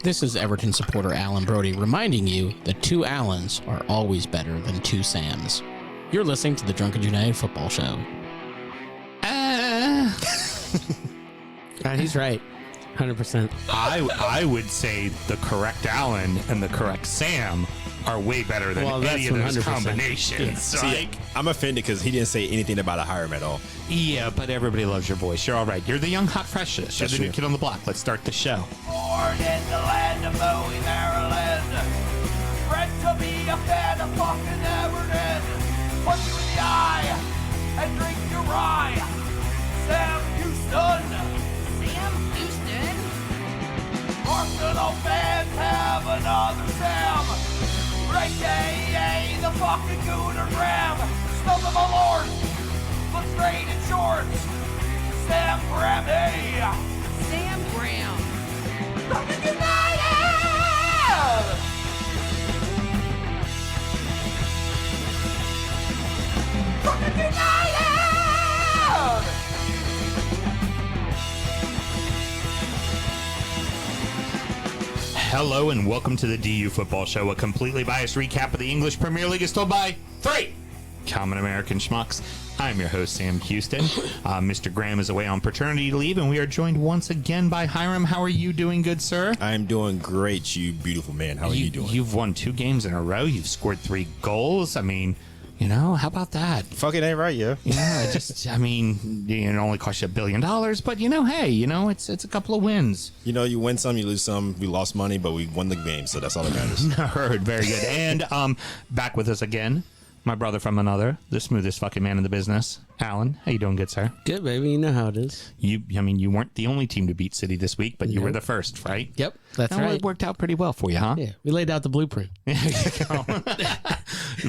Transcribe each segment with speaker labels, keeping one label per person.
Speaker 1: This is Everton supporter Alan Brody reminding you that two Allens are always better than two Sams. You're listening to the Drunken United Football Show. He's right. 100%.
Speaker 2: I would say the correct Alan and the correct Sam are way better than any of those 100%. Combinations.
Speaker 3: Yeah. See, I'm offended because he didn't say anything about a Hiram at all.
Speaker 2: Yeah, but everybody loves your voice. You're all right. You're the young hot freshest. You're the new kid on the block. Let's start the show.
Speaker 4: Born in the land of Bowie, Maryland. Bred to be a fan of fucking Everton. Punch you in the eye and drink your rye. Sam Houston.
Speaker 5: Sam Houston?
Speaker 4: Arsenal fans have another Sam. AKA the fucking Gooner Graham. Smell the Malort. Look straight in shorts. Sam Graham, hey.
Speaker 5: Sam Graham.
Speaker 4: Fucking United! Fucking United!
Speaker 2: Hello and welcome to the DU Football Show, a completely biased recap of the English Premier League is told by three common American schmucks. I'm your host, Sam Houston. Mr. Graham is away on paternity leave, and we are joined once again by Hiram. How are you doing, good sir?
Speaker 3: I'm doing great, you beautiful man. How are you doing?
Speaker 2: You've won 2 games in a row. You've scored 3 goals. I mean, you know, how about that?
Speaker 3: Fuck, it ain't right, yeah.
Speaker 2: Yeah, I mean, it only cost you $1 billion, but hey, it's a couple of wins.
Speaker 3: You know, you win some, you lose some. We lost money, but we won the game, so that's all that matters.
Speaker 2: Heard, very good. And back with us again, my brother from another, the smoothest fucking man in the business, Alan. How you doing, good sir?
Speaker 1: Good, baby. You know how it is.
Speaker 2: You weren't the only team to beat City this week, but you were the first, right?
Speaker 1: Yep, that's right.
Speaker 2: It worked out pretty well for you, huh?
Speaker 1: Yeah, we laid out the blueprint.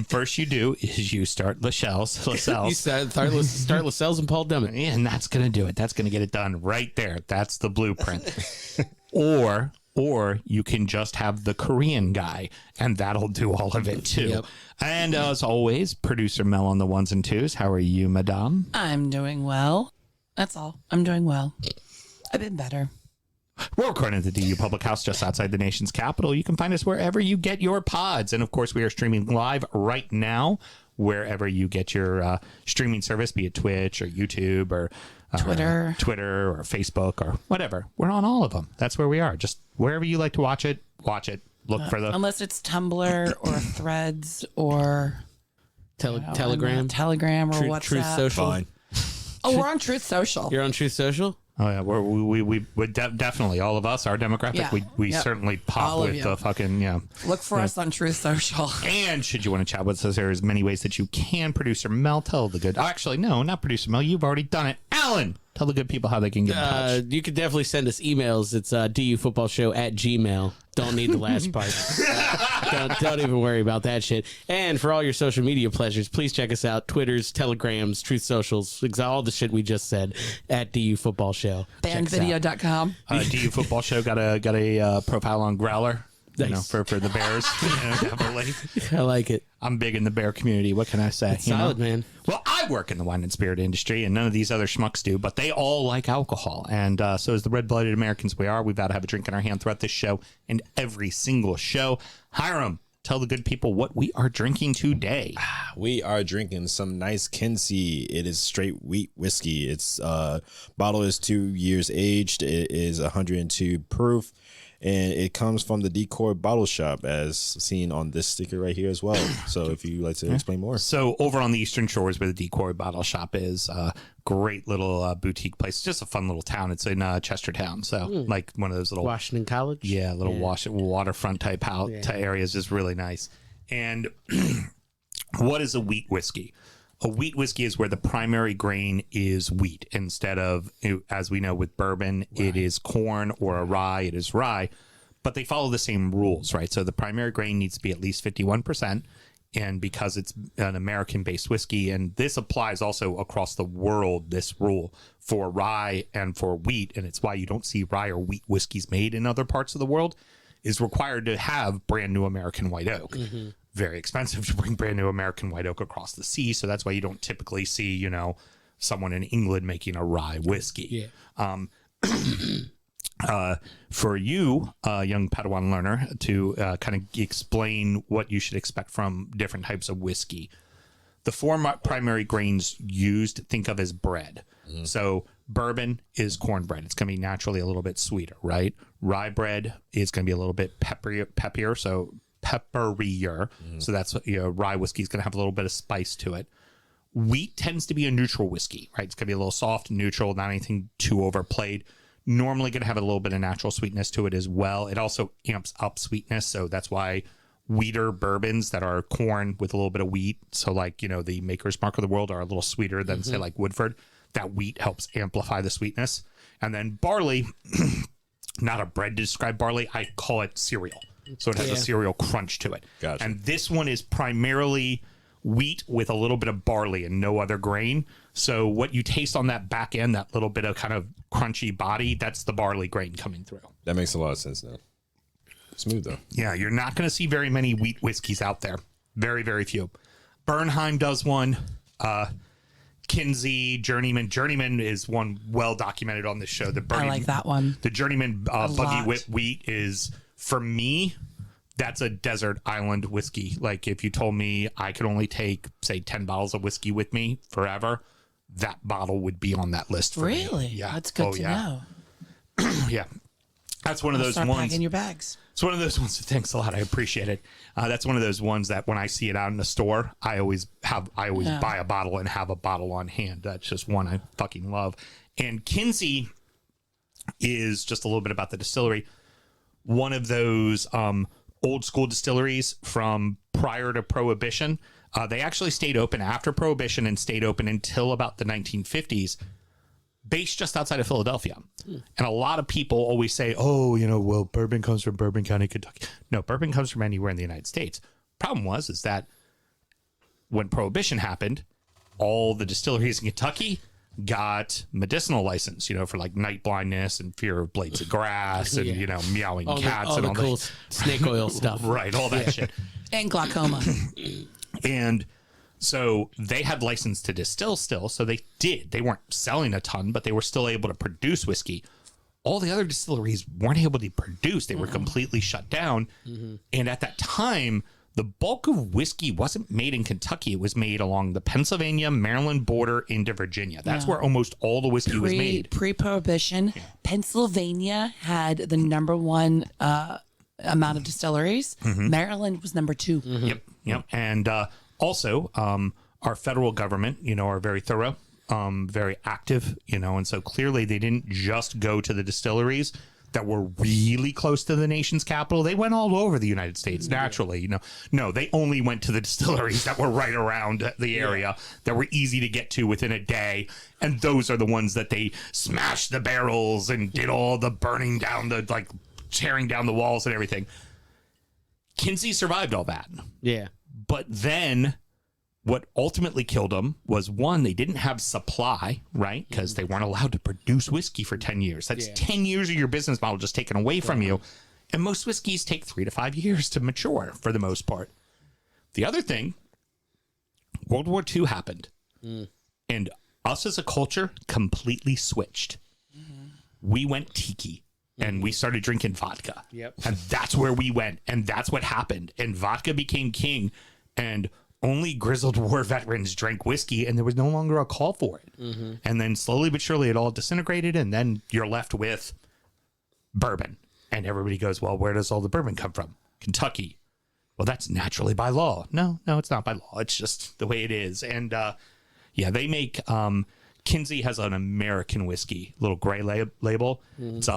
Speaker 2: First you do is you start Lascelles.
Speaker 1: You start Lascelles and Paul Deming.
Speaker 2: Yeah, and that's going to do it. That's going to get it done right there. That's the blueprint. Or you can just have the Korean guy, and that'll do all of it, too.
Speaker 1: Yep.
Speaker 2: And as always, producer Mel on the ones and twos. How are you, madame?
Speaker 5: I'm doing well. That's all. I'm doing well. I've been better.
Speaker 2: We're recording at the DU Public House just outside the nation's capital. You can find us wherever you get your pods. And, of course, we are streaming live right now wherever you get your streaming service, be it Twitch or YouTube or Twitter or Facebook or whatever. We're on all of them. That's where we are. Just wherever you like to watch it, watch it. Look for the...
Speaker 5: Unless it's Tumblr or Threads or...
Speaker 1: Telegram.
Speaker 5: Telegram or WhatsApp.
Speaker 1: Truth Social.
Speaker 3: Fine.
Speaker 5: Oh, we're on Truth Social.
Speaker 1: You're on Truth Social?
Speaker 2: Oh, yeah. We definitely, all of us, our demographic,
Speaker 5: Yeah.
Speaker 2: we
Speaker 5: Yep.
Speaker 2: certainly pop
Speaker 5: All of
Speaker 2: with
Speaker 5: you.
Speaker 2: the fucking, yeah.
Speaker 5: Look for us on Truth Social.
Speaker 2: And should you want to chat with us, there's many ways that you can. Producer Mel, tell the good... Actually, no, not Producer Mel. You've already done it. Alan, tell the good people how they can get in touch.
Speaker 1: You can definitely send us emails. It's dufootballshow@gmail. Don't need the last part. Don't even worry about that shit. And for all your social media pleasures, please check us out. Twitters, Telegrams, Truth Socials, all the shit we just said at DU Football Show.
Speaker 5: Bandvideo.com.
Speaker 2: DU Football Show got a profile on Growler.
Speaker 1: Nice.
Speaker 2: For the Bears. Definitely.
Speaker 1: I like it.
Speaker 2: I'm big in the bear community. What can I say?
Speaker 1: It's solid, man.
Speaker 2: Well, I work in the wine and spirit industry, and none of these other schmucks do, but they all like alcohol. And so as the red-blooded Americans we are, we've got to have a drink in our hand throughout this show and every single show. Hiram, tell the good people what we are drinking today.
Speaker 3: We are drinking some nice Kinsey. It is straight wheat whiskey. Its bottle is 2 years aged. It is 102 proof. And it comes from the Decor Bottle Shop, as seen on this sticker right here as well. So if you'd like to explain more.
Speaker 2: So over on the Eastern Shores where the Decor Bottle Shop is, great little boutique place. It's just a fun little town. It's in Chestertown. So like one of those little...
Speaker 1: Washington College?
Speaker 2: Yeah, little waterfront type areas is really nice. And what is a wheat whiskey? A wheat whiskey is where the primary grain is wheat instead of, as we know with bourbon, it is corn, or a rye, it is rye. But they follow the same rules, right? So the primary grain needs to be at least 51%. And because it's an American-based whiskey, and this applies also across the world, this rule for rye and for wheat, and it's why you don't see rye or wheat whiskeys made in other parts of the world, is required to have brand new American white oak. Mm-hmm. Very expensive to bring brand new American white oak across the sea. So that's why you don't typically see, someone in England making a rye whiskey.
Speaker 1: Yeah.
Speaker 2: for you, young Padawan learner, to kind of explain what you should expect from different types of whiskey. The four primary grains used, think of as bread. So bourbon is cornbread. It's going to be naturally a little bit sweeter, right? Rye bread is going to be a little bit peppier, so pepperier. So that's, rye whiskey is going to have a little bit of spice to it. Wheat tends to be a neutral whiskey, right? It's going to be a little soft, neutral, not anything too overplayed. Normally going to have a little bit of natural sweetness to it as well. It also amps up sweetness, so that's why wheater bourbons that are corn with a little bit of wheat, so like, the Maker's Mark of the World, are a little sweeter than, say, like Woodford. That wheat helps amplify the sweetness. And then barley, not a bread to describe barley, I call it cereal. So it has a cereal crunch to it.
Speaker 3: Gotcha.
Speaker 2: And this one is primarily wheat with a little bit of barley and no other grain. So what you taste on that back end, that little bit of kind of crunchy body, that's the barley grain coming through.
Speaker 3: That makes a lot of sense now. Smooth, though.
Speaker 2: Yeah, you're not going to see very many wheat whiskeys out there. Very, very few. Bernheim does one. Kinsey, Journeyman. Journeyman is one well documented on this show.
Speaker 5: I like that one.
Speaker 2: The Journeyman Buggy Whip Wheat is, for me, that's a desert island whiskey. Like, if you told me I could only take, say, 10 bottles of whiskey with me forever, that bottle would be on that list for me.
Speaker 5: Really?
Speaker 2: Yeah.
Speaker 5: That's good to know.
Speaker 2: Yeah. That's one of those
Speaker 5: Start
Speaker 2: ones.
Speaker 5: packing your bags.
Speaker 2: It's one of those ones. Thanks a lot. I appreciate it. That's one of those ones that when I see it out in the store, I always buy a bottle and have a bottle on hand. That's just one I fucking love. And Kinsey is just a little bit about the distillery. One of those old school distilleries from prior to Prohibition. They actually stayed open after Prohibition and stayed open until about the 1950s. Based just outside of Philadelphia. And a lot of people always say, well, bourbon comes from Bourbon County, Kentucky. No, bourbon comes from anywhere in the United States. Problem is that when Prohibition happened, all the distilleries in Kentucky got medicinal license, for like night blindness and fear of blades of grass and, meowing cats and all
Speaker 1: the cool
Speaker 2: that.
Speaker 1: snake oil stuff.
Speaker 2: Right, all that shit.
Speaker 5: And glaucoma.
Speaker 2: And so they had license to distill still. So they did. They weren't selling a ton, but they were still able to produce whiskey. All the other distilleries weren't able to produce. They were completely shut down. And at that time, the bulk of whiskey wasn't made in Kentucky. It was made along the Pennsylvania, Maryland border into Virginia. That's where almost all the whiskey was made.
Speaker 5: Pre-Prohibition, Pennsylvania had the number one amount of distilleries. Maryland was number 2.
Speaker 2: Yep. And also, our federal government, are very thorough, very active, and so clearly they didn't just go to the distilleries that were really close to the nation's capital. They went all over the United States naturally, No, they only went to the distilleries that were right around the area that were easy to get to within a day. And those are the ones that they smashed the barrels and did all the burning down tearing down the walls and everything. Kinsey survived all that.
Speaker 1: Yeah.
Speaker 2: But then what ultimately killed them was, one, they didn't have supply, right? Because they weren't allowed to produce whiskey for 10 years. That's 10 years of your business model just taken away from you. And most whiskeys take 3 to 5 years to mature for the most part. The other thing, World War II happened. And us as a culture completely switched. We went tiki. And we started drinking vodka. And that's where we went. And that's what happened. And vodka became king. And only grizzled war veterans drank whiskey. And there was no longer a call for it. And then slowly but surely it all disintegrated. And then you're left with bourbon. And everybody goes, well, where does all the bourbon come from? Kentucky. Well, that's naturally by law. No, it's not by law. It's just the way it is. And they make Kinsey has an American whiskey, little gray label. It's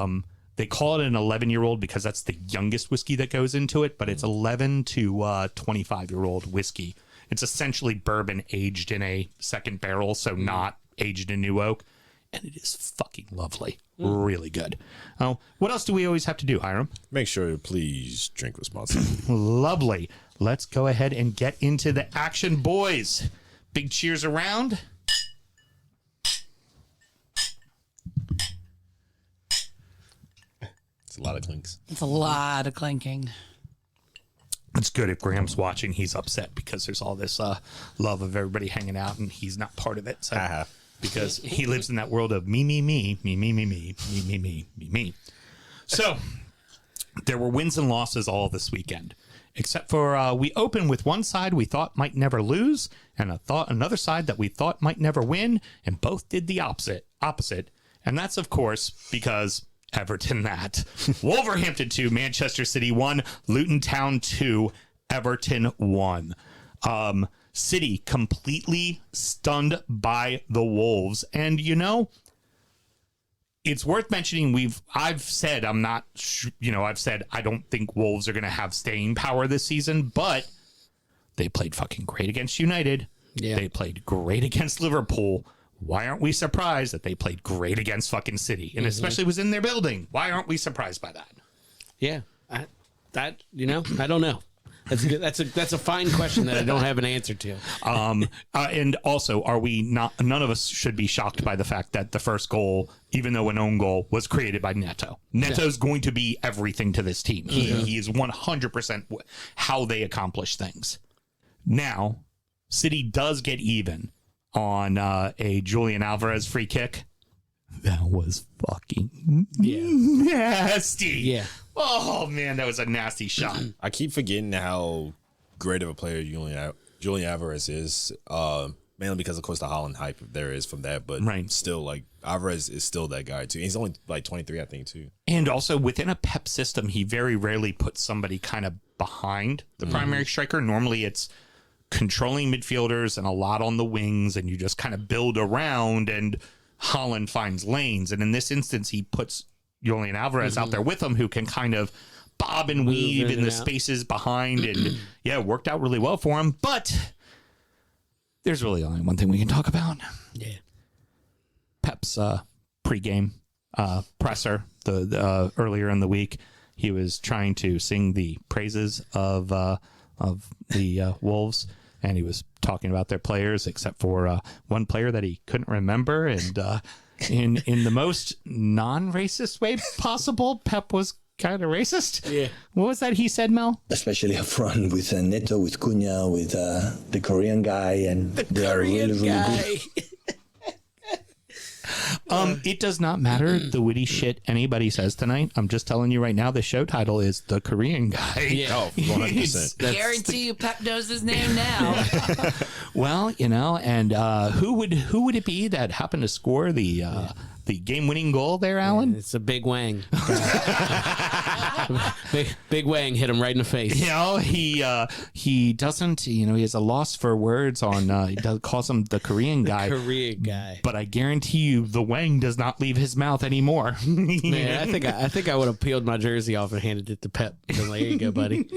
Speaker 2: they call it an 11-year-old because that's the youngest whiskey that goes into it, but it's 11 to 25-year-old whiskey. It's essentially bourbon aged in a second barrel, so not aged in new oak, and it is fucking lovely. Really good. Oh, what else do we always have to do, Hiram?
Speaker 3: Make sure to please drink responsibly.
Speaker 2: Lovely. Let's go ahead and get into the action, boys. Big cheers around.
Speaker 3: It's a lot of clinks.
Speaker 5: It's a lot of clinking.
Speaker 2: It's good if Graham's watching. He's upset because there's all this love of everybody hanging out, and he's not part of it. So because he lives in that world of me, me, me, me, me, me, me, me, me, me, me, me. So there were wins and losses all this weekend, except for we opened with one side we thought might never lose and another side that we thought might never win, and both did the opposite. And that's, of course, because Everton that. Wolverhampton 2, Manchester City 1, Luton Town 2, Everton 1. City completely stunned by the Wolves. And, you know, it's worth mentioning I've said I don't think Wolves are going to have staying power this season, but they played fucking great against United. Yeah. They played great against Liverpool. Why aren't we surprised that they played great against fucking City? And especially was in their building. Why aren't we surprised by that? Yeah.
Speaker 1: I don't know. That's a fine question that I don't have an answer to.
Speaker 2: And also, none of us should be shocked by the fact that the first goal, even though an own goal, was created by Neto. Neto's going to be everything to this team. He is 100% how they accomplish things. Now, City does get even on a Julian Alvarez free kick. That was fucking nasty. Yeah. Oh, man, that was a nasty shot.
Speaker 3: I keep forgetting how great of a player Julian Alvarez is, mainly because, of course, the Holland hype there is from that. But still, like, Alvarez is still that guy, too. He's only, like, 23, I think, too.
Speaker 2: And also, within a Pep system, he very rarely puts somebody kind of behind the primary striker. Normally, it's controlling midfielders and a lot on the wings, and you just kind of build around, and Holland finds lanes. And in this instance, he puts Julian Alvarez out there with him, who can kind of bob and weave in the spaces behind, and it worked out really well for him. But there's really only one thing we can talk about. Yeah, Pep's pregame presser the earlier in the week. He was trying to sing the praises of the Wolves, and he was talking about their players, except for one player that he couldn't remember, and in the most non-racist way possible, Pep was kind of racist. Yeah. What was that he said, Mel?
Speaker 6: Especially up front with Neto, with Cunha, with the Korean guy, and they are really, really good.
Speaker 2: It does not matter the witty shit anybody says tonight. I'm just telling you right now, the show title is The Korean Guy.
Speaker 1: Yeah.
Speaker 3: Oh, 100%.
Speaker 5: Guarantee you Pep knows his name now.
Speaker 2: Well, and who would it be that happened to score the game-winning goal there, Alan?
Speaker 1: It's a big Hwang. big Hwang hit him right in the face.
Speaker 2: He doesn't. He has a loss for words on. He calls him the Korean guy.
Speaker 1: Korean guy.
Speaker 2: But I guarantee you, the Hwang does not leave his mouth anymore.
Speaker 1: Man, I think I would have peeled my jersey off and handed it to Pep. Been like, here you go, buddy.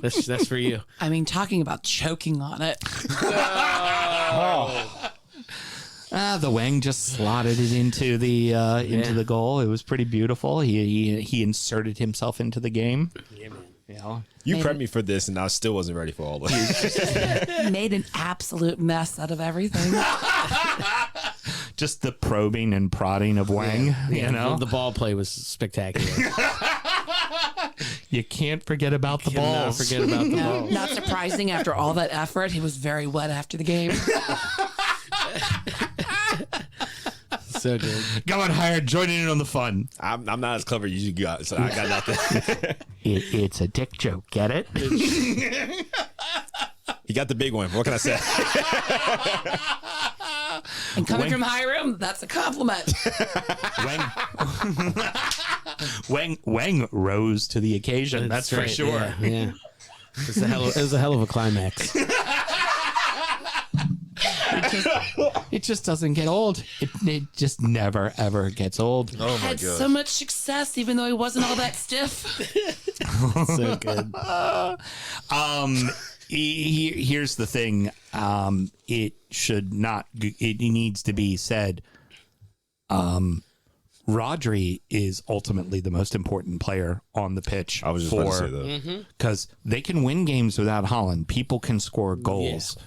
Speaker 1: That's for you.
Speaker 5: I mean, talking about choking on it.
Speaker 2: The Hwang just slotted it into the goal. It was pretty beautiful. He inserted himself into the game. Yeah, man.
Speaker 3: You prepped me for this, and I still wasn't ready for all of it.
Speaker 5: Made an absolute mess out of everything.
Speaker 2: Just the probing and prodding of Hwang.
Speaker 1: The ball play was spectacular.
Speaker 2: You can't forget about the balls.
Speaker 1: Forget about the balls.
Speaker 5: Not surprising after all that effort. He was very wet after the game.
Speaker 1: So good.
Speaker 2: Come on, Hiram, joining in on the fun.
Speaker 3: I'm not as clever as you got, so I got nothing.
Speaker 2: It's a dick joke. Get it?
Speaker 3: You got the big one. What can I say?
Speaker 5: And coming from Hiram, that's a compliment.
Speaker 2: Wang rose to the occasion. That's for sure.
Speaker 1: Yeah. It was a hell of a climax.
Speaker 2: It just doesn't get old. It just never, ever gets old.
Speaker 3: Oh, my
Speaker 5: Had
Speaker 3: God.
Speaker 5: so much success, even though he wasn't all that stiff.
Speaker 1: So good.
Speaker 2: Here's the thing. It needs to be said. Rodri is ultimately the most important player on the pitch.
Speaker 3: I was just about to say that.
Speaker 2: Because they can win games without Holland. People can score goals. Yeah.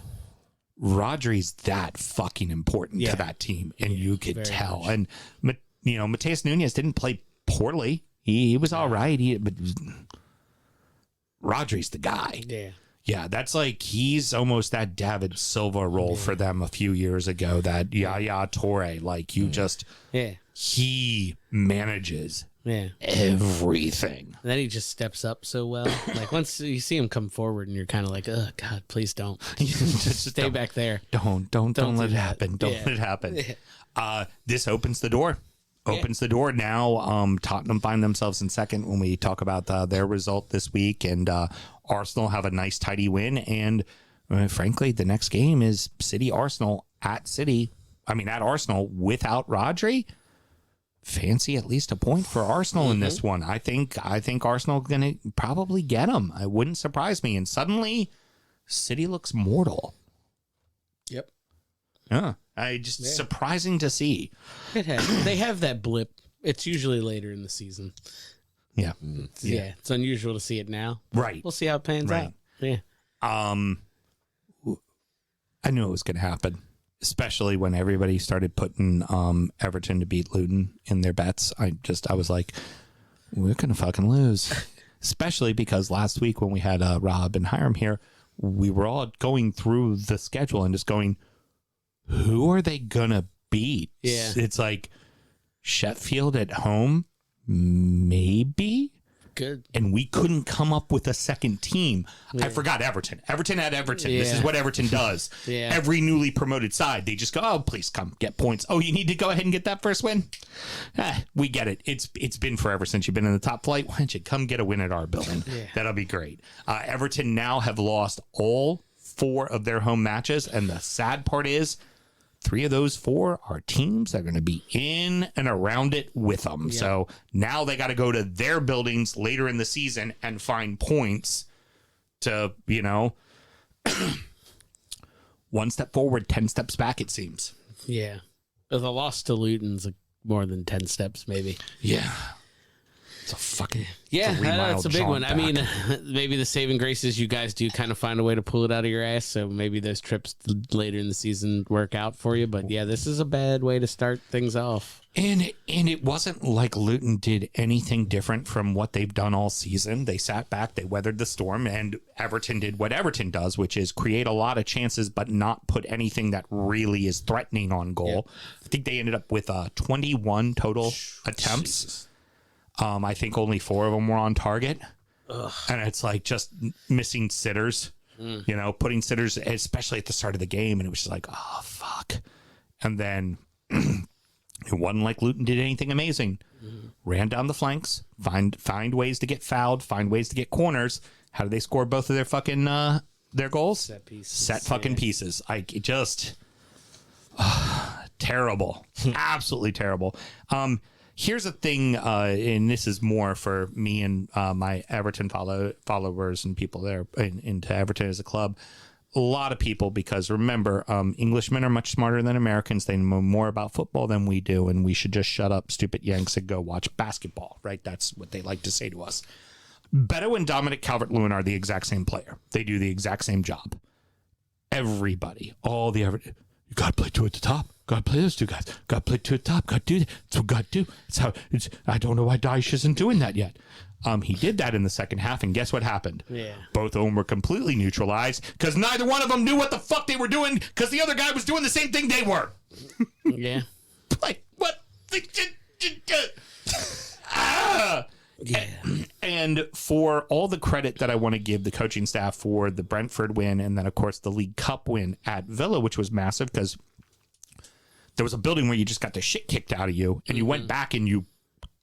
Speaker 2: Rodri's that fucking important to that team, and you could tell. Much. And Mateus Nunes didn't play poorly. He was all right. But Rodri's the guy.
Speaker 1: Yeah.
Speaker 2: Yeah, that's like he's almost that David Silva role for them a few years ago. That Yaya Toure, like you just he manages everything.
Speaker 1: And then he just steps up so well. Like once you see him come forward, and you're kind of like, oh God, please don't. Just stay back there.
Speaker 2: Don't let it happen. Don't let it happen. This opens the door. Opens the door now. Tottenham find themselves in second when we talk about their result this week, and Arsenal have a nice tidy win. And frankly, the next game is City Arsenal at Arsenal without Rodri. Fancy at least a point for Arsenal in this one. I think Arsenal gonna probably get them. It wouldn't surprise me. And suddenly, City looks mortal.
Speaker 1: Yep.
Speaker 2: Yeah. Surprising to see.
Speaker 1: They have that blip. It's usually later in the season.
Speaker 2: Yeah.
Speaker 1: Yeah. It's unusual to see it now.
Speaker 2: Right.
Speaker 1: We'll see how it pans out. Yeah.
Speaker 2: I knew it was going to happen, especially when everybody started putting Everton to beat Luton in their bets. I was like, we're going to fucking lose. Especially because last week when we had Rob and Hiram here, we were all going through the schedule and just going, who are they going to beat?
Speaker 1: Yeah.
Speaker 2: It's like Sheffield at home, maybe?
Speaker 1: Good.
Speaker 2: And we couldn't come up with a second team. I forgot Everton. Everton at Everton. This is what Everton does. Every newly promoted side, they just go, oh, please come get points. Oh, you need to go ahead and get that first win? We get it. It's been forever since you've been in the top flight. Why don't you come get a win at our building? That'll be great. Everton now have lost all 4 of their home matches. And the sad part is 3 of those 4 are teams that are going to be in and around it with them. Yep. So now they got to go to their buildings later in the season and find points to, 1 step forward, 10 steps back, it seems.
Speaker 1: Yeah. The loss to Luton's more than 10 steps, maybe.
Speaker 2: Yeah. It's a fucking
Speaker 1: that's a big one.
Speaker 2: back.
Speaker 1: I mean, maybe the saving grace is you guys do kind of find a way to pull it out of your ass. So maybe those trips later in the season work out for you. But yeah, this is a bad way to start things off.
Speaker 2: And it wasn't like Luton did anything different from what they've done all season. They sat back, they weathered the storm, and Everton did what Everton does, which is create a lot of chances, but not put anything that really is threatening on goal. Yep. I think they ended up with 21 total attempts. Jesus. I think only 4 of them were on target. Ugh. And it's like just missing sitters, putting sitters, especially at the start of the game. And it was just like, oh, fuck. And then it wasn't like Luton did anything amazing. Ran down the flanks, find ways to get fouled, find ways to get corners. How did they score both of their fucking their goals? Set pieces. Set fucking pieces. Terrible. Absolutely terrible. Here's a thing, and this is more for me and my Everton followers and people there into Everton as a club. A lot of people, because remember, Englishmen are much smarter than Americans. They know more about football than we do, and we should just shut up, stupid Yanks, and go watch basketball, right? That's what they like to say to us. Beto and Dominic Calvert-Lewin are the exact same player. They do the exact same job. Everybody, all the Everton. You got to play 2 at the top. Got to play those 2 guys. Got to play 2 at the top. Got to do that. That's what got to do. I don't know why Dyche isn't doing that yet. He did that in the second half, and guess what happened? Yeah. Both of them were completely neutralized because neither one of them knew what the fuck they were doing because the other guy was doing the same thing they were.
Speaker 1: Yeah.
Speaker 2: Like, what? Yeah. And for all the credit that I want to give the coaching staff for the Brentford win and then, of course, the League Cup win at Villa, which was massive because there was a building where you just got the shit kicked out of you and you went back and you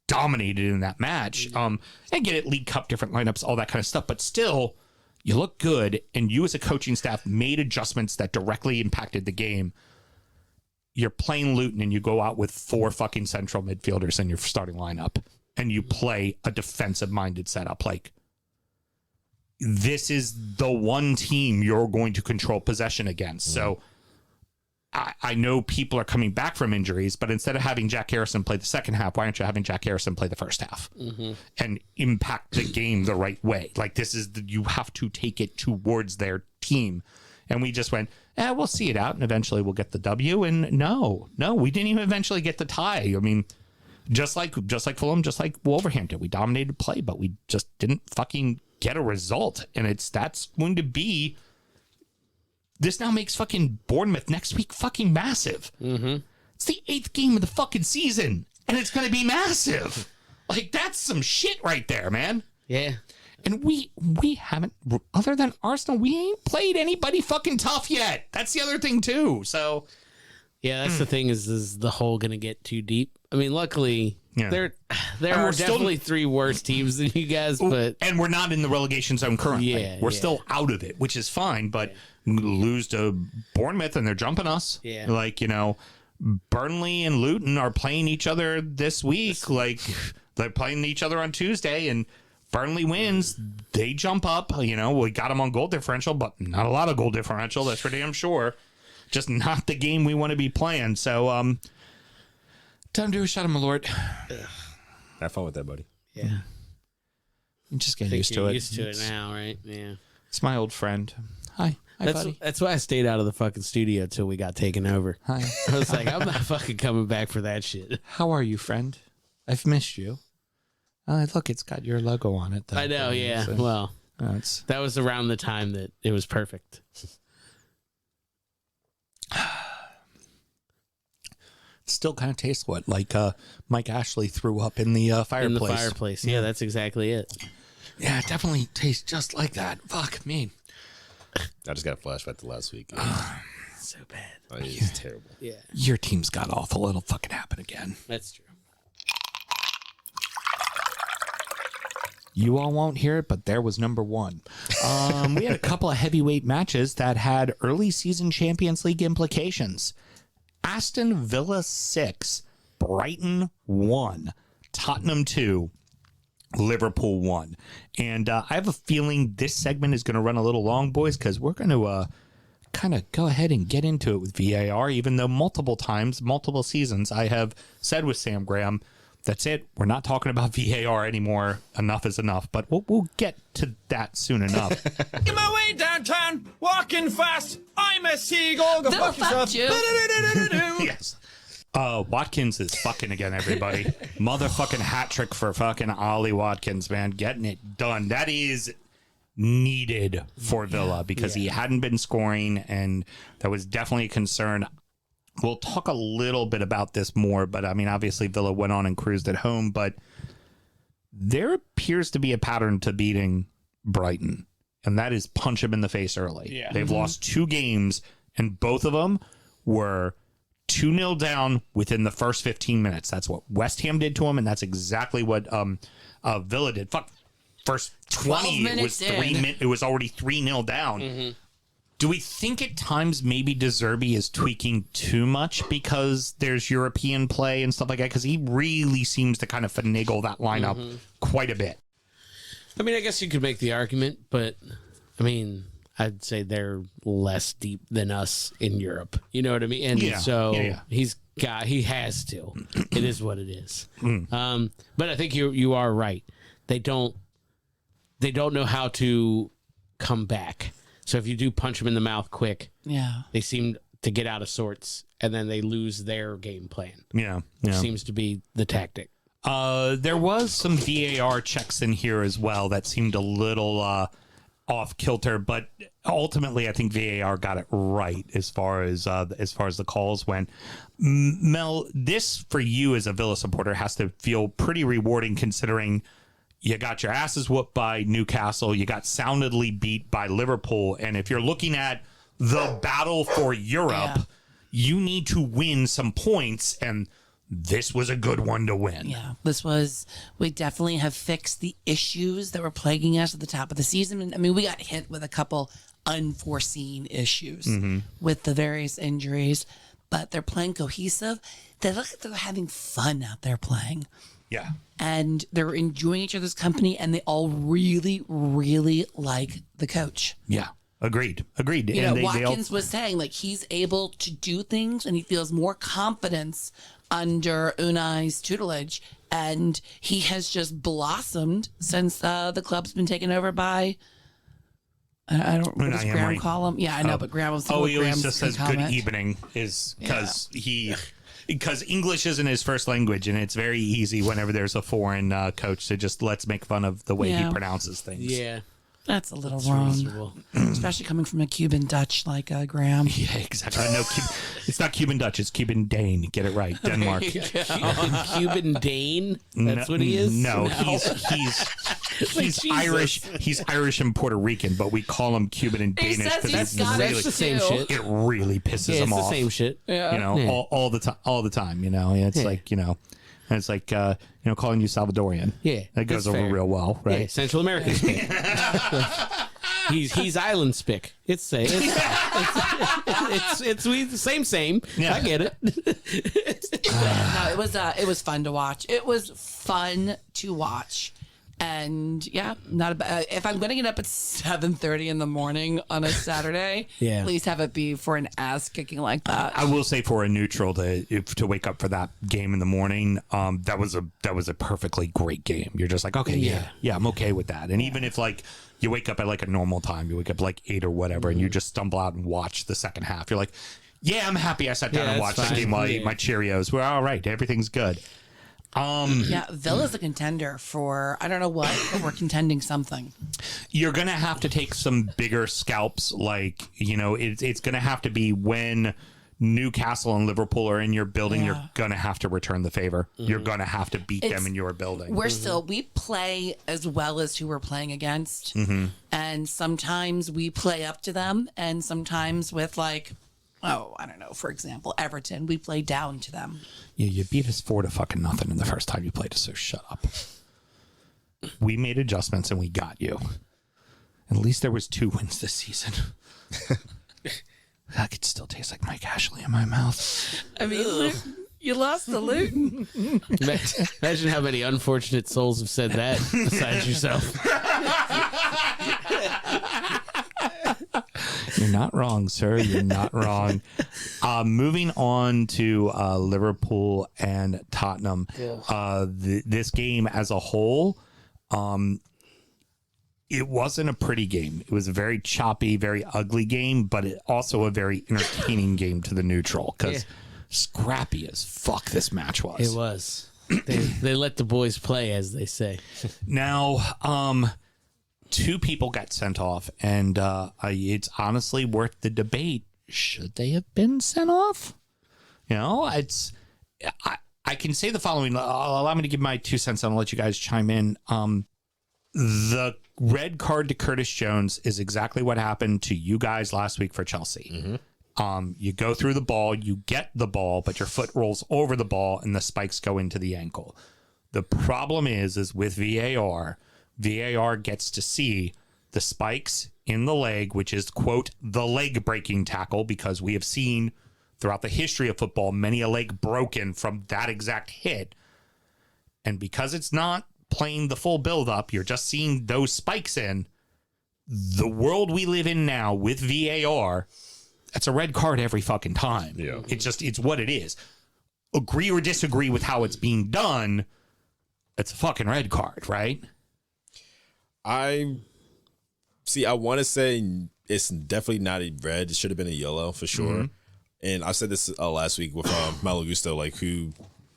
Speaker 2: dominated in that match. And get it, League Cup, different lineups, all that kind of stuff. But still, you look good and you as a coaching staff made adjustments that directly impacted the game. You're playing Luton and you go out with 4 fucking central midfielders in your starting lineup. And you play a defensive-minded setup. Like, this is the one team you're going to control possession against. So, I know people are coming back from injuries, but instead of having Jack Harrison play the second half, why aren't you having Jack Harrison play the first half? And impact the game the right way? Like, you have to take it towards their team. And we just went, we'll see it out, and eventually we'll get the W. And no, we didn't even eventually get the tie. I mean, Just like Fulham, just like Wolverhampton, we dominated play, but we just didn't fucking get a result. And that's going to be. This now makes fucking Bournemouth next week fucking massive. Mm-hmm. It's the 8th game of the fucking season, and it's going to be massive. Like, that's some shit right there, man.
Speaker 1: Yeah.
Speaker 2: And we haven't, other than Arsenal, we ain't played anybody fucking tough yet. That's the other thing, too. So,
Speaker 1: yeah, that's the thing is the hole going to get too deep? I mean, luckily, there are definitely 3 worse teams than you guys, but...
Speaker 2: And we're not in the relegation zone currently.
Speaker 1: Yeah,
Speaker 2: we're still out of it, which is fine, but lose to Bournemouth and they're jumping us.
Speaker 1: Yeah.
Speaker 2: Like, Burnley and Luton are playing each other this week. Like, they're playing each other on Tuesday, and Burnley wins. They jump up. We got them on goal differential, but not a lot of goal differential. That's for damn sure. Just not the game we want to be playing. So, time to do a shot of Malort.
Speaker 3: Have fun with that, buddy.
Speaker 1: Yeah.
Speaker 2: I'm just getting used to it.
Speaker 1: Used to it now, right? Yeah.
Speaker 2: It's my old friend. Hi, buddy.
Speaker 1: That's why I stayed out of the fucking studio till we got taken over.
Speaker 2: Hi.
Speaker 1: I was like, I'm not fucking coming back for that shit.
Speaker 2: How are you, friend? I've missed you. Look, it's got your logo on it. Though.
Speaker 1: I know, yeah. So, well, that was around the time that it was perfect.
Speaker 2: Still kind of tastes like Mike Ashley threw up in the fireplace.
Speaker 1: In the fireplace. Yeah, that's exactly it.
Speaker 2: Yeah, it definitely tastes just like that. Fuck me.
Speaker 3: I just got a flashback to last week.
Speaker 1: So bad.
Speaker 3: Oh, it's terrible.
Speaker 1: Yeah.
Speaker 2: Your team's got awful. It'll fucking happen again.
Speaker 1: That's true.
Speaker 2: You all won't hear it, but there was number 1. We had a couple of heavyweight matches that had early season Champions League implications. Aston Villa 6, Brighton 1, Tottenham 2, Liverpool 1. And I have a feeling this segment is going to run a little long, boys, because we're going to kind of go ahead and get into it with VAR, even though multiple times, multiple seasons, I have said with Sam Graham, that's it. We're not talking about VAR anymore. Enough is enough. But we'll get to that soon enough.
Speaker 7: Get my way downtown, walking fast. I'm a seagull. Go fuck yourself.
Speaker 2: Yes. Watkins is fucking again, everybody. Motherfucking hat trick for fucking Ollie Watkins, man. Getting it done. That is needed for Villa because he hadn't been scoring, and that was definitely a concern. We'll talk a little bit about this more, but I mean, obviously Villa went on and cruised at home, but there appears to be a pattern to beating Brighton, and that is punch them in the face early. Yeah. They've lost 2 games, and both of them were 2-0 down within the first 15 minutes. That's what West Ham did to them, and that's exactly what Villa did. Fuck, first 20, it was already 3-0 down. Mm-hmm. Do we think at times maybe De Zerbi is tweaking too much because there's European play and stuff like that? Because he really seems to kind of finagle that lineup quite a bit.
Speaker 1: I mean, I guess you could make the argument, but I mean, I'd say they're less deep than us in Europe. You know what I mean? And he has to. It is what it is. But I think you are right. They don't know how to come back. So if you do punch them in the mouth quick, they seem to get out of sorts, and then they lose their game plan.
Speaker 2: Yeah.
Speaker 1: Seems to be the tactic.
Speaker 2: There was some VAR checks in here as well that seemed a little off kilter, but ultimately I think VAR got it right as far as the calls went. Mel, this for you as a Villa supporter has to feel pretty rewarding considering you got your asses whooped by Newcastle. You got soundly beat by Liverpool. And if you're looking at the battle for Europe, you need to win some points. And this was a good one to win.
Speaker 5: Yeah, we definitely have fixed the issues that were plaguing us at the top of the season. And I mean, we got hit with a couple unforeseen issues with the various injuries, but they're playing cohesive. They look like they're having fun out there playing.
Speaker 2: Yeah.
Speaker 5: And they're enjoying each other's company, and they all really, really like the coach.
Speaker 2: Yeah. Agreed.
Speaker 5: You know, Watkins was saying, like, he's able to do things, and he feels more confidence under Unai's tutelage, and he has just blossomed since the club's been taken over by... I don't know. What does Graham call him? Yeah, I know, but Graham was...
Speaker 2: he always just says good evening is because because English isn't his first language, and it's very easy whenever there's a foreign coach to just let's make fun of the way he pronounces things.
Speaker 1: Yeah.
Speaker 5: That's a little wrong,
Speaker 1: reasonable.
Speaker 5: Especially coming from a Cuban Dutch like Graham.
Speaker 2: Yeah, exactly. No, it's not Cuban Dutch. It's Cuban Dane. Get it right. Denmark.
Speaker 1: Cuban Dane? That's what he is?
Speaker 2: No, he's Irish. He's Irish and Puerto Rican, but we call him Cuban and
Speaker 5: He
Speaker 2: Danish
Speaker 5: says he's Scottish
Speaker 1: That's the same shit.
Speaker 2: it really pisses
Speaker 1: Yeah,
Speaker 2: him
Speaker 1: it's
Speaker 2: off.
Speaker 1: the same shit.
Speaker 2: You know, all the time. All the time. You know, it's like and it's like calling you Salvadorian.
Speaker 1: Yeah,
Speaker 2: that goes
Speaker 1: that's
Speaker 2: over
Speaker 1: fair.
Speaker 2: real well, right?
Speaker 1: Yeah, Central American spick. he's island spick. It's same. It's same.
Speaker 2: Yeah.
Speaker 1: I get it.
Speaker 5: No, it was fun to watch. It was fun to watch. And yeah, not a bad. If I'm going to get up at 7:30 in the morning on a Saturday, please have it be for an ass kicking like that.
Speaker 2: I will say for a neutral to wake up for that game in the morning, that was a perfectly great game. You're just like, okay, yeah, I'm okay with that. And even if like you wake up at like a normal time, you wake up like 8 or whatever, and you just stumble out and watch the second half, you're like, yeah, I'm happy I sat down and watched the game while I ate my Cheerios. We're all right, everything's good.
Speaker 5: Villa's a contender for I don't know what, but we're contending something.
Speaker 2: You're gonna have to take some bigger scalps, like it's gonna have to be when Newcastle and Liverpool are in your building. You're gonna have to return the favor. You're gonna have to beat them in your building.
Speaker 5: We play as well as who we're playing against, and sometimes we play up to them, and sometimes with like. Oh, I don't know. For example, Everton, we play down to them.
Speaker 2: Yeah, you beat us 4-0 in the first time you played us, so shut up. We made adjustments and we got you. At least there was 2 wins this season. That could still taste like Mike Ashley in my mouth.
Speaker 5: I mean, you lost to Luton.
Speaker 1: Imagine how many unfortunate souls have said that besides yourself.
Speaker 2: You're not wrong, sir. You're not wrong. Moving on to Liverpool and Tottenham. This game as a whole, it wasn't a pretty game. It was a very choppy, very ugly game, but also a very entertaining game to the neutral because scrappy as fuck this match was.
Speaker 1: It was. They let the boys play, as they say.
Speaker 2: Now, 2 people got sent off, and it's honestly worth the debate. Should they have been sent off? I can say the following. Allow me to give my 2 cents, and I'll let you guys chime in. The red card to Curtis Jones is exactly what happened to you guys last week for Chelsea. You go through the ball, you get the ball, but your foot rolls over the ball, and the spikes go into the ankle. The problem is with VAR gets to see the spikes in the leg, which is, quote, the leg breaking tackle, because we have seen throughout the history of football many a leg broken from that exact hit. And because it's not playing the full build up, you're just seeing those spikes in. The world we live in now with VAR, that's a red card every fucking time. Yeah. It's what it is. Agree or disagree with how it's being done, it's a fucking red card, right?
Speaker 3: I want to say it's definitely not a red. It should have been a yellow for sure. And I said this last week with Malo Gusto, like, who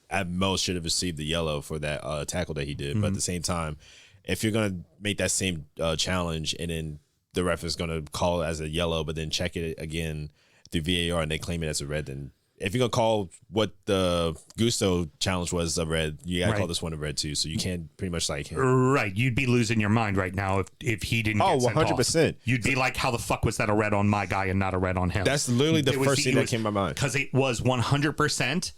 Speaker 3: at most should have received the yellow for that tackle that he did. But at the same time, if you're going to make that same challenge and then the ref is going to call it as a yellow, but then check it again through VAR and they claim it as a red, then if you're going to call what the Gusto challenge was a red, you got to call this one a red too. So you can't pretty much like him.
Speaker 2: Right. You'd be losing your mind right now if he didn't get sent
Speaker 3: 100%.
Speaker 2: off. You'd be like, how the fuck was that a red on my guy and not a red on him?
Speaker 3: That's literally the first thing that came to my mind.
Speaker 2: Because it was 100%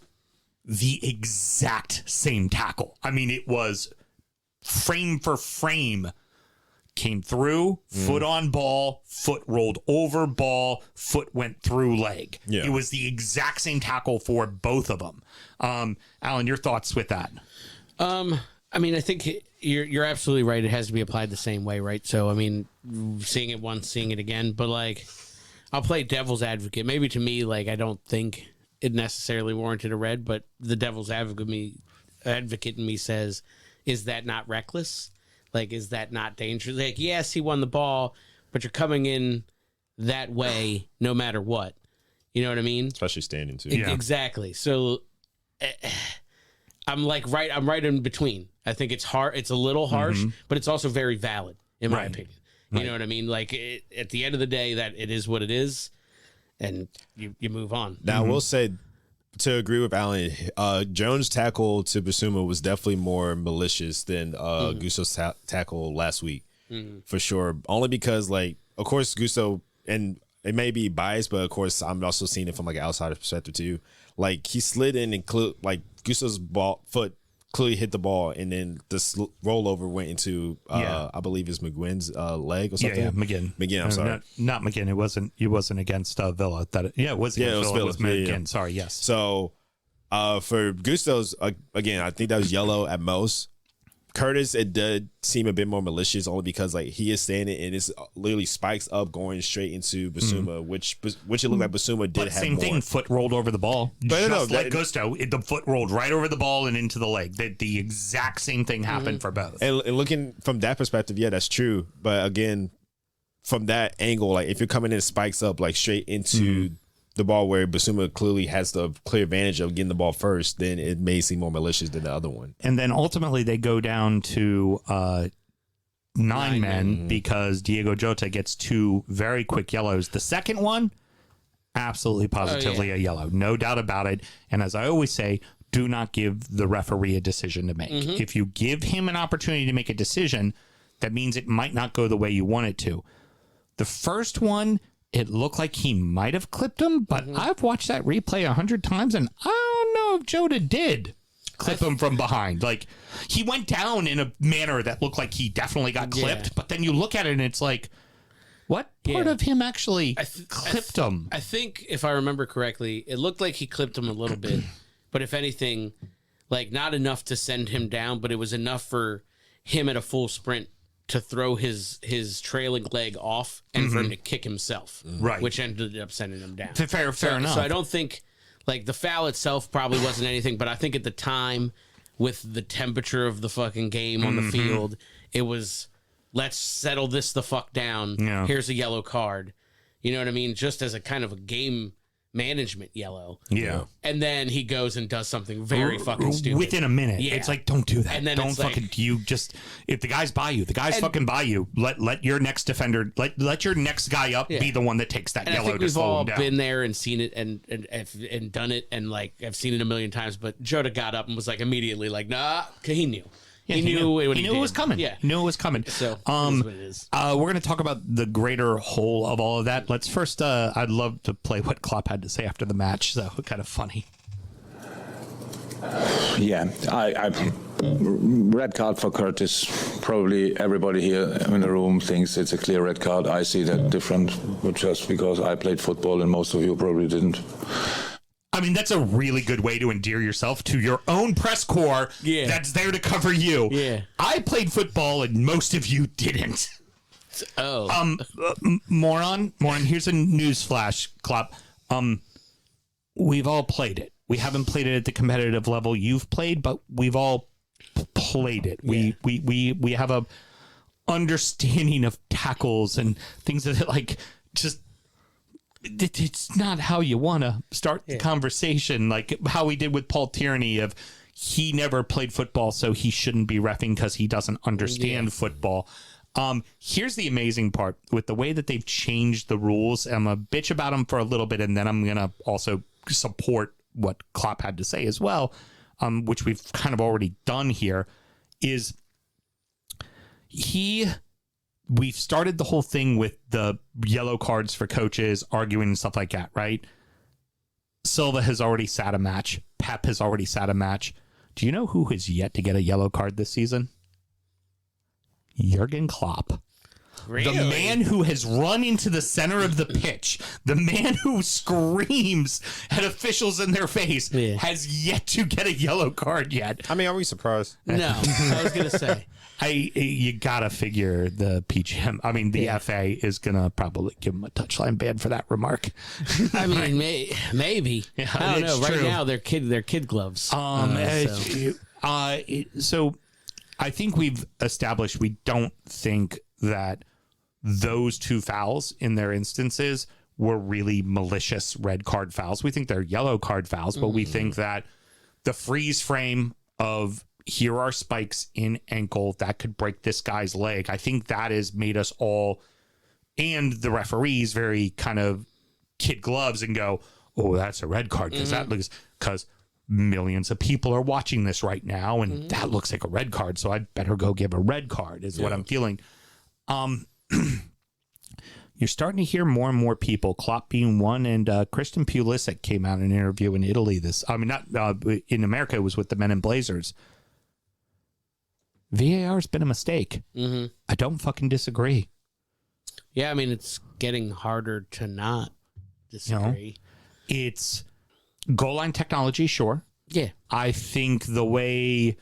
Speaker 2: the exact same tackle. I mean, it was frame for frame. Came through, foot on ball, foot rolled over ball, foot went through leg. Yeah. It was the exact same tackle for both of them. Alan, your thoughts with that?
Speaker 1: I mean, I think you're absolutely right. It has to be applied the same way, right? So, I mean, seeing it once, seeing it again. But, like, I'll play devil's advocate. Maybe to me, like, I don't think it necessarily warranted a red, but the devil's advocate in me says, is that not reckless? Like, is that not dangerous? Like, yes, he won the ball, but you're coming in that way no matter what. You know what I mean?
Speaker 3: Especially standing, too.
Speaker 1: Exactly. So I'm right in between. I think it's hard. It's a little harsh, but it's also very valid in my opinion. You know what I mean? Like at the end of the day, that it is what it is, and you move on.
Speaker 3: Now, I will say, to agree with Alan, Jones' tackle to Basuma was definitely more malicious than Gusso's tackle last week, for sure. Only because, like, of course, Gusso, and it may be biased, but of course, I'm also seeing it from like an outsider's perspective too. Like, he slid in and like Gusso's foot clearly hit the ball, and then the rollover went into I believe it's McGuinn's leg or something.
Speaker 2: Yeah, McGinn.
Speaker 3: I'm sorry,
Speaker 2: not McGinn. It wasn't against Villa. It was against Villa. It was McGinn. Yeah. Sorry, yes.
Speaker 3: So for Gusto's again, I think that was yellow at most. Curtis, it did seem a bit more malicious, only because like he is standing and it's literally spikes up going straight into Basuma, which it looked like Basuma did have
Speaker 2: same
Speaker 3: more.
Speaker 2: thing. Foot rolled over the ball, but just like Gusto, the foot rolled right over the ball and into the leg. The exact same thing happened for both.
Speaker 3: And looking from that perspective, yeah, that's true. But again, from that angle, like if you're coming in spikes up like straight into the ball where Basuma clearly has the clear advantage of getting the ball first, then it may seem more malicious than the other one.
Speaker 2: And then ultimately they go down to 9 men because Diego Jota gets 2 very quick yellows. The second one, absolutely positively a yellow. No doubt about it. And as I always say, do not give the referee a decision to make. If you give him an opportunity to make a decision, that means it might not go the way you want it to. The first one, it looked like he might have clipped him, but I've watched that replay 100 times, and I don't know if Jota did clip him from behind. Like, he went down in a manner that looked like he definitely got clipped, but then you look at it and it's like, what part of him actually clipped him?
Speaker 1: I think, if I remember correctly, it looked like he clipped him a little bit, but if anything, like not enough to send him down, but it was enough for him at a full sprint to throw his trailing leg off and for him to kick himself,
Speaker 2: right?
Speaker 1: Which ended up sending him down.
Speaker 2: Fair enough.
Speaker 1: So I don't think, like, the foul itself probably wasn't anything, but I think at the time, with the temperature of the fucking game on the field, it was, let's settle this the fuck down.
Speaker 2: Yeah.
Speaker 1: Here's a yellow card. You know what I mean? Just as a kind of a game management yellow.
Speaker 2: Yeah.
Speaker 1: And then he goes and does something very fucking stupid.
Speaker 2: Within a minute.
Speaker 1: Yeah.
Speaker 2: It's like, don't do that.
Speaker 1: And then
Speaker 2: don't
Speaker 1: it's
Speaker 2: fucking,
Speaker 1: like,
Speaker 2: you just, if the guy's by you, the guy's fucking by you, let your next defender, let your next guy up be the one that takes that
Speaker 1: and
Speaker 2: yellow
Speaker 1: I think
Speaker 2: to
Speaker 1: we've
Speaker 2: slow
Speaker 1: all
Speaker 2: him down.
Speaker 1: been there and seen it and done it, and like I've seen it a million times, but Jota got up and was like immediately like, nah, 'cause he knew.
Speaker 2: Yeah,
Speaker 1: he knew what
Speaker 2: he knew it was coming.
Speaker 1: Yeah.
Speaker 2: He knew it was coming.
Speaker 1: So, it is what it is.
Speaker 2: We're going to talk about the greater whole of all of that. Let's first, I'd love to play what Klopp had to say after the match. So kind of funny.
Speaker 8: Yeah, I red card for Curtis. Probably everybody here in the room thinks it's a clear red card. I see that different, but just because I played football and most of you probably didn't.
Speaker 2: I mean, that's a really good way to endear yourself to your own press corps that's there to cover you.
Speaker 1: Yeah.
Speaker 2: I played football and most of you didn't.
Speaker 1: Oh.
Speaker 2: Moron, here's a news flash, Klopp. We've all played it. We haven't played it at the competitive level you've played, but we've all played it.
Speaker 1: Yeah.
Speaker 2: We have a understanding of tackles and things that like just it's not how you want to start the conversation, like how we did with Paul Tierney of he never played football, so he shouldn't be reffing because he doesn't understand football. Here's the amazing part with the way that they've changed the rules. I'm going to bitch about them for a little bit, and then I'm going to also support what Klopp had to say as well, which we've kind of already done here, is we've started the whole thing with the yellow cards for coaches, arguing and stuff like that, right? Silva has already sat a match. Pep has already sat a match. Do you know who has yet to get a yellow card this season? Jurgen Klopp.
Speaker 1: Really?
Speaker 2: The man who has run into the center of the pitch, the man who screams at officials in their face, has yet to get a yellow card yet.
Speaker 3: I mean, are we surprised?
Speaker 1: No, I was going to say.
Speaker 2: You gotta figure the PGM. I mean, the FA is gonna probably give him a touchline ban for that remark.
Speaker 1: I mean, maybe.
Speaker 2: Yeah,
Speaker 1: I don't know.
Speaker 2: it's
Speaker 1: Right
Speaker 2: true.
Speaker 1: now, they're kid gloves.
Speaker 2: So I think we've established we don't think that those two fouls in their instances were really malicious red card fouls. We think they're yellow card fouls, but we think that the freeze frame of here are spikes in ankle that could break this guy's leg. I think that has made us all and the referees very kind of kid gloves and go, oh, that's a red card because that looks because millions of people are watching this right now and that looks like a red card. So I'd better go give a red card is what I'm feeling. You're starting to hear more and more people, Klopp being one, and Christian Pulisic came out in an interview in Italy. Not in America, it was with the Men in Blazers. VAR's been a mistake. I don't fucking disagree.
Speaker 1: Yeah, I mean, it's getting harder to not disagree.
Speaker 2: It's goal line technology, sure.
Speaker 1: Yeah.
Speaker 2: I think the way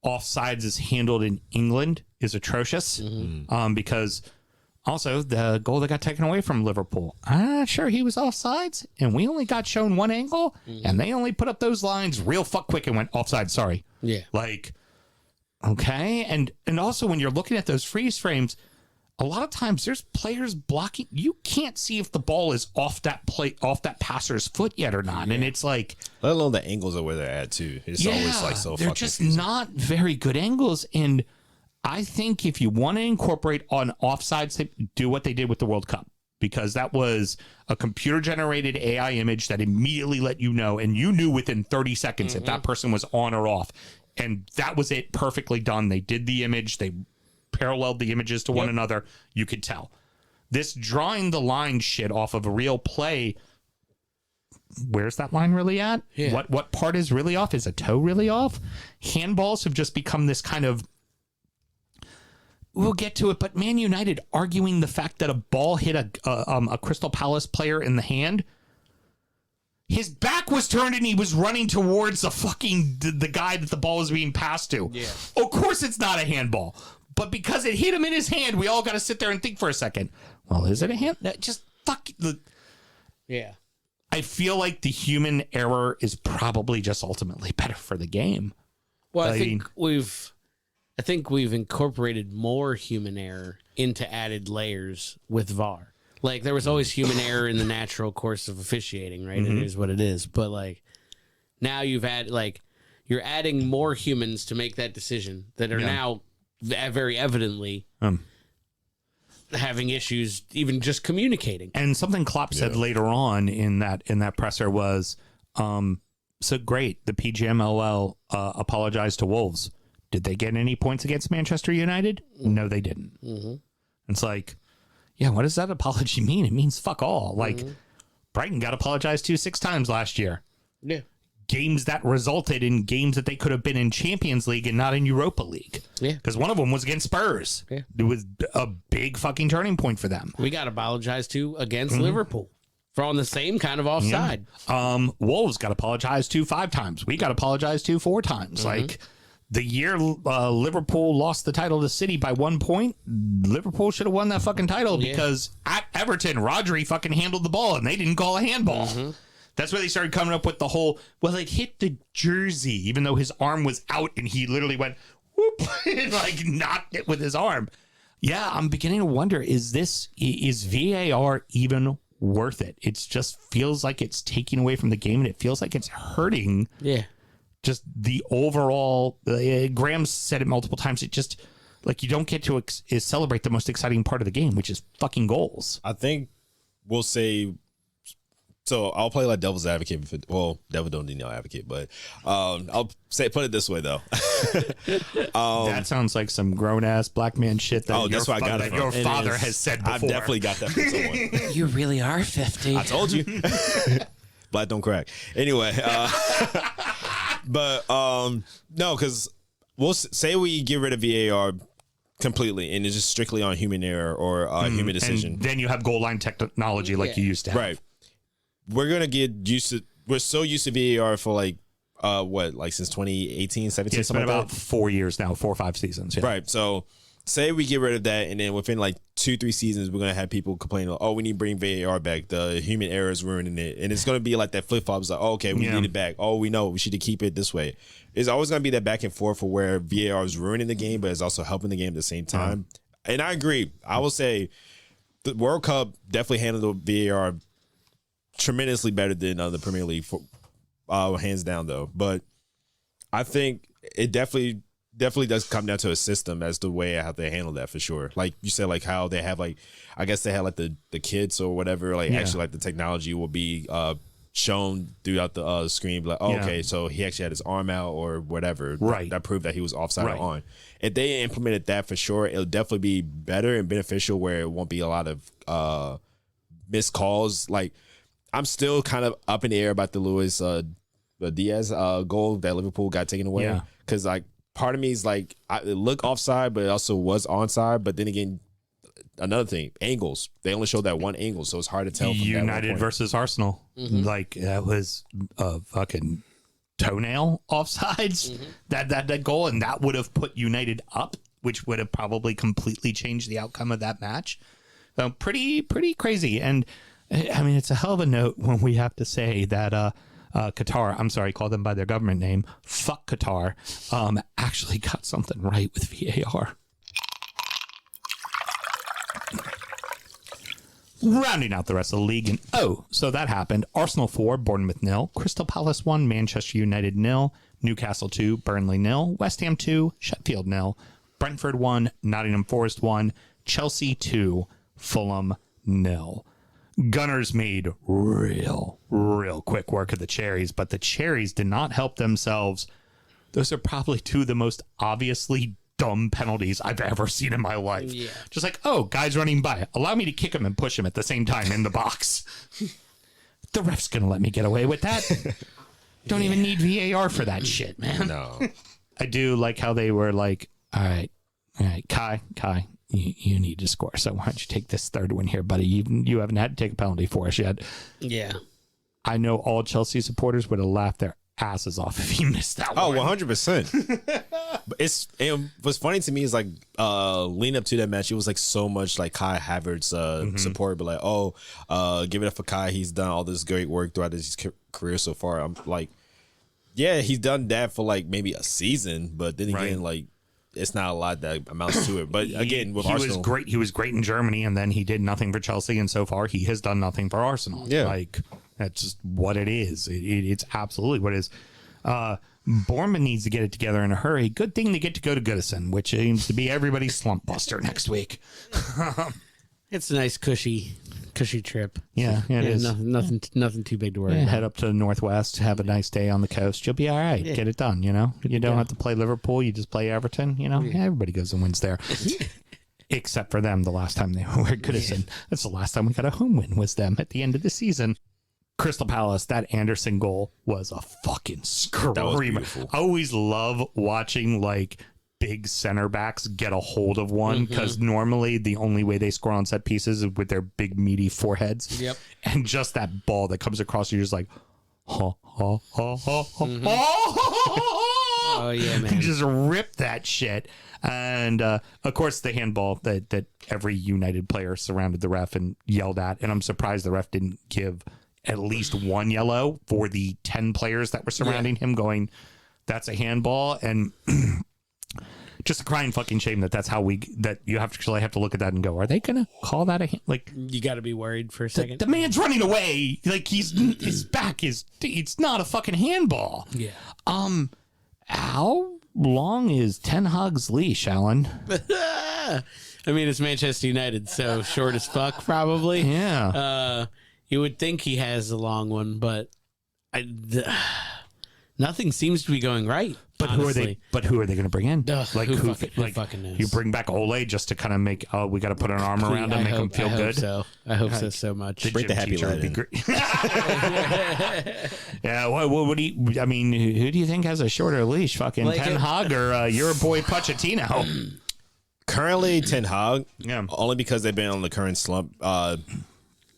Speaker 2: offsides is handled in England is atrocious because also the goal that got taken away from Liverpool, I'm not sure he was offsides, and we only got shown one angle, and they only put up those lines real fuck quick and went offside, sorry.
Speaker 1: Yeah.
Speaker 2: Like, okay. And also when you're looking at those freeze frames, a lot of times there's players blocking. You can't see if the ball is off that passer's foot yet or not. And it's like,
Speaker 3: let alone the angles of where they're at too. It's always like so
Speaker 2: they're
Speaker 3: fucking
Speaker 2: just
Speaker 3: confusing.
Speaker 2: not very good angles. And I think if you want to incorporate on offsides, do what they did with the World Cup, because that was a computer generated AI image that immediately let you know. And you knew within 30 seconds if that person was on or off. And that was it, perfectly done. They did the image. They paralleled the images to one another. You could tell. This drawing the line shit off of a real play, where's that line really at?
Speaker 1: Yeah.
Speaker 2: What part is really off? Is a toe really off? Handballs have just become this kind of, we'll get to it, but Man United arguing the fact that a ball hit a Crystal Palace player in the hand. His back was turned and he was running towards the guy that the ball was being passed to. Yeah. Of course it's not a handball. But because it hit him in his hand, we all got to sit there and think for a second. Well, is it a hand? Just fuck.
Speaker 1: Yeah.
Speaker 2: I feel like the human error is probably just ultimately better for the game.
Speaker 1: Well, I think we've incorporated more human error into added layers with VAR. Like there was always human error in the natural course of officiating, right? It is what it is. But like now you're adding more humans to make that decision that are now very evidently having issues even just communicating.
Speaker 2: And something Klopp said later on in that presser was, so great, the PGMOL apologized to Wolves. Did they get any points against Manchester United? No, they didn't. It's like, yeah, what does that apology mean? It means fuck all. Like, Brighton got apologized to 6 times last year.
Speaker 1: Yeah.
Speaker 2: Games that resulted in games that they could have been in Champions League and not in Europa League.
Speaker 1: Yeah.
Speaker 2: Because one of them was against Spurs.
Speaker 1: Yeah.
Speaker 2: It was a big fucking turning point for them.
Speaker 1: We got apologized to against Liverpool for on the same kind of offside.
Speaker 2: Wolves got apologized to 5 times. We got apologized to 4 times. Like, the year Liverpool lost the title to City by 1 point, Liverpool should have won that fucking title because at Everton, Rodri fucking handled the ball and they didn't call a handball. That's where they started coming up with the whole, well, it hit the jersey, even though his arm was out and he literally went, whoop, and like knocked it with his arm. Yeah, I'm beginning to wonder, is VAR even worth it? It just feels like it's taking away from the game and it feels like it's hurting.
Speaker 1: Yeah.
Speaker 2: Just the overall, Graham said it multiple times. It just, like, you don't get to celebrate the most exciting part of the game, which is fucking goals.
Speaker 3: I think we'll say, so I'll play like devil's advocate. Devil don't need no advocate, but I'll put it this way though.
Speaker 2: That sounds like some grown ass black man shit that,
Speaker 3: that's where I got it from.
Speaker 2: Your father has said before.
Speaker 3: I've definitely got that from someone.
Speaker 5: You really are 50.
Speaker 3: I told you. Black don't crack. Anyway, but no, because we'll say we get rid of VAR completely and it's just strictly on human error or human decision.
Speaker 2: And then you have goal line technology like you used to have.
Speaker 3: Right. We're going to get used to, we're so used to VAR for like, since 2018, 17,
Speaker 2: It's been
Speaker 3: something
Speaker 2: about
Speaker 3: like that?
Speaker 2: 4 years now, 4 or 5 seasons. Yeah.
Speaker 3: Right. So say we get rid of that and then within like 2-3 seasons, we're going to have people complaining, oh, we need to bring VAR back. The human error is ruining it. And it's going to be like that flip flop. It's like, oh, okay, we need it back. Oh, we know we should keep it this way. It's always going to be that back and forth for where VAR is ruining the game, but it's also helping the game at the same time. And I agree. I will say the World Cup definitely handled the VAR tremendously better than the Premier League, hands down though. But I think it definitely does come down to a system as the way how they handle that for sure. Like you said, like how they have like, I guess they have like the kids or whatever, like actually like the technology will be shown throughout the screen, like, oh, okay, so he actually had his arm out or whatever.
Speaker 2: Right.
Speaker 3: That proved that he was offside or on. If they implemented that for sure, it'll definitely be better and beneficial where it won't be a lot of missed calls. Like, I'm still kind of up in the air about the Luis Diaz goal that Liverpool got taken away. Because, like, part of me is like, it looked offside, but it also was onside. But then again, another thing, angles. They only showed that one angle, so it's hard to tell. From
Speaker 2: United versus Arsenal. Like, that was a fucking toenail offsides. That goal, and that would have put United up, which would have probably completely changed the outcome of that match. So pretty crazy. And I mean, it's a hell of a note when we have to say that Qatar, I'm sorry, call them by their government name, fuck Qatar, actually got something right with VAR. Rounding out the rest of the league, and so that happened. Arsenal 4, Bournemouth 0, Crystal Palace 1, Manchester United 0, Newcastle 2, Burnley 0, West Ham 2, Sheffield 0, Brentford 1, Nottingham Forest 1, Chelsea 2, Fulham 0. Gunners made real quick work of the Cherries, but the Cherries did not help themselves. Those are probably two of the most obviously dumb penalties I've ever seen in my life. Just like, oh, guy's running by. Allow me to kick him and push him at the same time in the box. The ref's going to let me get away with that. Don't even need VAR for that shit, man.
Speaker 3: No.
Speaker 2: I do like how they were like, all right, Kai, you need to score. So why don't you take this third one here, buddy? You haven't had to take a penalty for us yet.
Speaker 1: Yeah.
Speaker 2: I know all Chelsea supporters would have laughed their asses off if he missed that one.
Speaker 3: 100%. But what's funny to me is like leading up to that match, it was like so much like Kai Havertz support, but like, give it up for Kai. He's done all this great work throughout his career so far. I'm like, yeah, he's done that for like maybe a season, but then again, like, it's not a lot that amounts to it. But again, with Arsenal,
Speaker 2: he was great in Germany, and then he did nothing for Chelsea, and so far he has done nothing for Arsenal.
Speaker 3: Yeah,
Speaker 2: like that's just what it is. It's absolutely what it is. Bournemouth needs to get it together in a hurry. Good thing they get to go to Goodison, which seems to be everybody's slump buster next week.
Speaker 1: It's a nice cushy trip.
Speaker 2: Yeah, it is.
Speaker 1: Nothing too big to worry about.
Speaker 2: Head up to the Northwest, have a nice day on the coast. You'll be all right. Get it done, you know? You don't have to play Liverpool. You just play Everton, you know? Yeah, everybody goes and wins there. Except for them the last time they were at Goodison. That's the last time we got a home win was them at the end of the season. Crystal Palace, that Anderson goal was a fucking screamer. I always love watching like big center backs get a hold of one because normally the only way they score on set pieces is with their big meaty foreheads. Yep. And just that ball that comes across, you're just like, oh yeah, man. Just rip that shit. And of course the handball that every United player surrounded the ref and yelled at. And I'm surprised the ref didn't give at least one yellow for the 10 players that were surrounding him going, that's a handball. And just a crying fucking shame that's how that you actually have to look at that and go, are they going to call that a hand? Like,
Speaker 1: you got to be worried for a second.
Speaker 2: The man's running away. Like his back is, it's not a fucking handball.
Speaker 1: Yeah.
Speaker 2: How long is Ten Hag's leash, Alan?
Speaker 1: I mean, it's Manchester United, so short as fuck, probably.
Speaker 2: Yeah.
Speaker 1: You would think he has a long one, but nothing seems to be going right.
Speaker 2: But
Speaker 1: honestly.
Speaker 2: who are they going to bring in?
Speaker 1: Like who fucking knows?
Speaker 2: You bring back Ole just to kind of make we got to put an arm around him, make him feel good.
Speaker 1: I hope so much.
Speaker 3: Break the happy light in.
Speaker 2: Yeah. What do you? I mean, who do you think has a shorter leash? Fucking like Ten Hag or your boy Pochettino?
Speaker 3: Currently, Ten Hag.
Speaker 2: Yeah.
Speaker 3: Only because they've been on the current slump.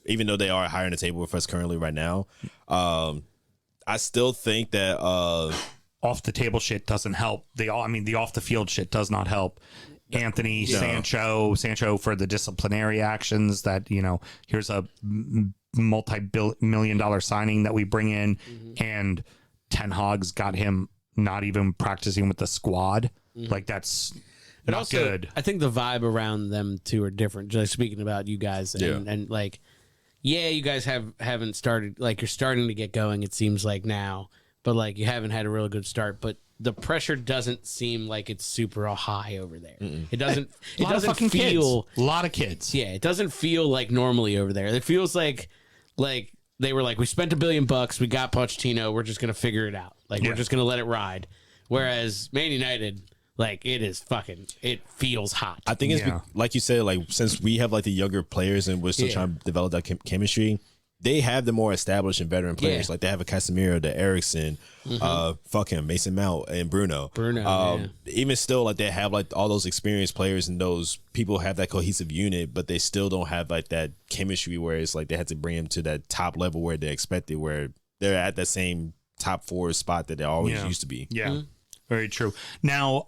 Speaker 3: Even though they are higher in the table with us currently right now, I still think that
Speaker 2: off the table shit doesn't help. The off the field shit does not help. Anthony, Sancho for the disciplinary actions that, you know, here's a multi-million-dollar signing that we bring in, and Ten Hag's got him not even practicing with the squad. Like that's not also good.
Speaker 1: I think the vibe around them two are different. Just speaking about you guys and like. Yeah, you guys haven't started, like, you're starting to get going, it seems like now, but like you haven't had a real good start. But the pressure doesn't seem like it's super high over there. It doesn't. It
Speaker 2: A lot of
Speaker 1: doesn't
Speaker 2: fucking
Speaker 1: feel.
Speaker 2: kids. A lot of kids.
Speaker 1: Yeah, it doesn't feel like normally over there. It feels like they were like, we spent $1 billion, we got Pochettino, we're just gonna figure it out. Like we're just gonna let it ride. Whereas Man United, like it feels hot.
Speaker 3: I think it's like you said, like since we have like the younger players and we're still trying to develop that chemistry, they have the more established and veteran players. Like they have a Casemiro, the Eriksen, Mason Mount, and Bruno. Even still, like they have like all those experienced players and those people have that cohesive unit, but they still don't have like that chemistry where it's like they had to bring them to that top level where they're expected, where they're at that same top 4 spot that they always used to be.
Speaker 2: Yeah. Very true. Now,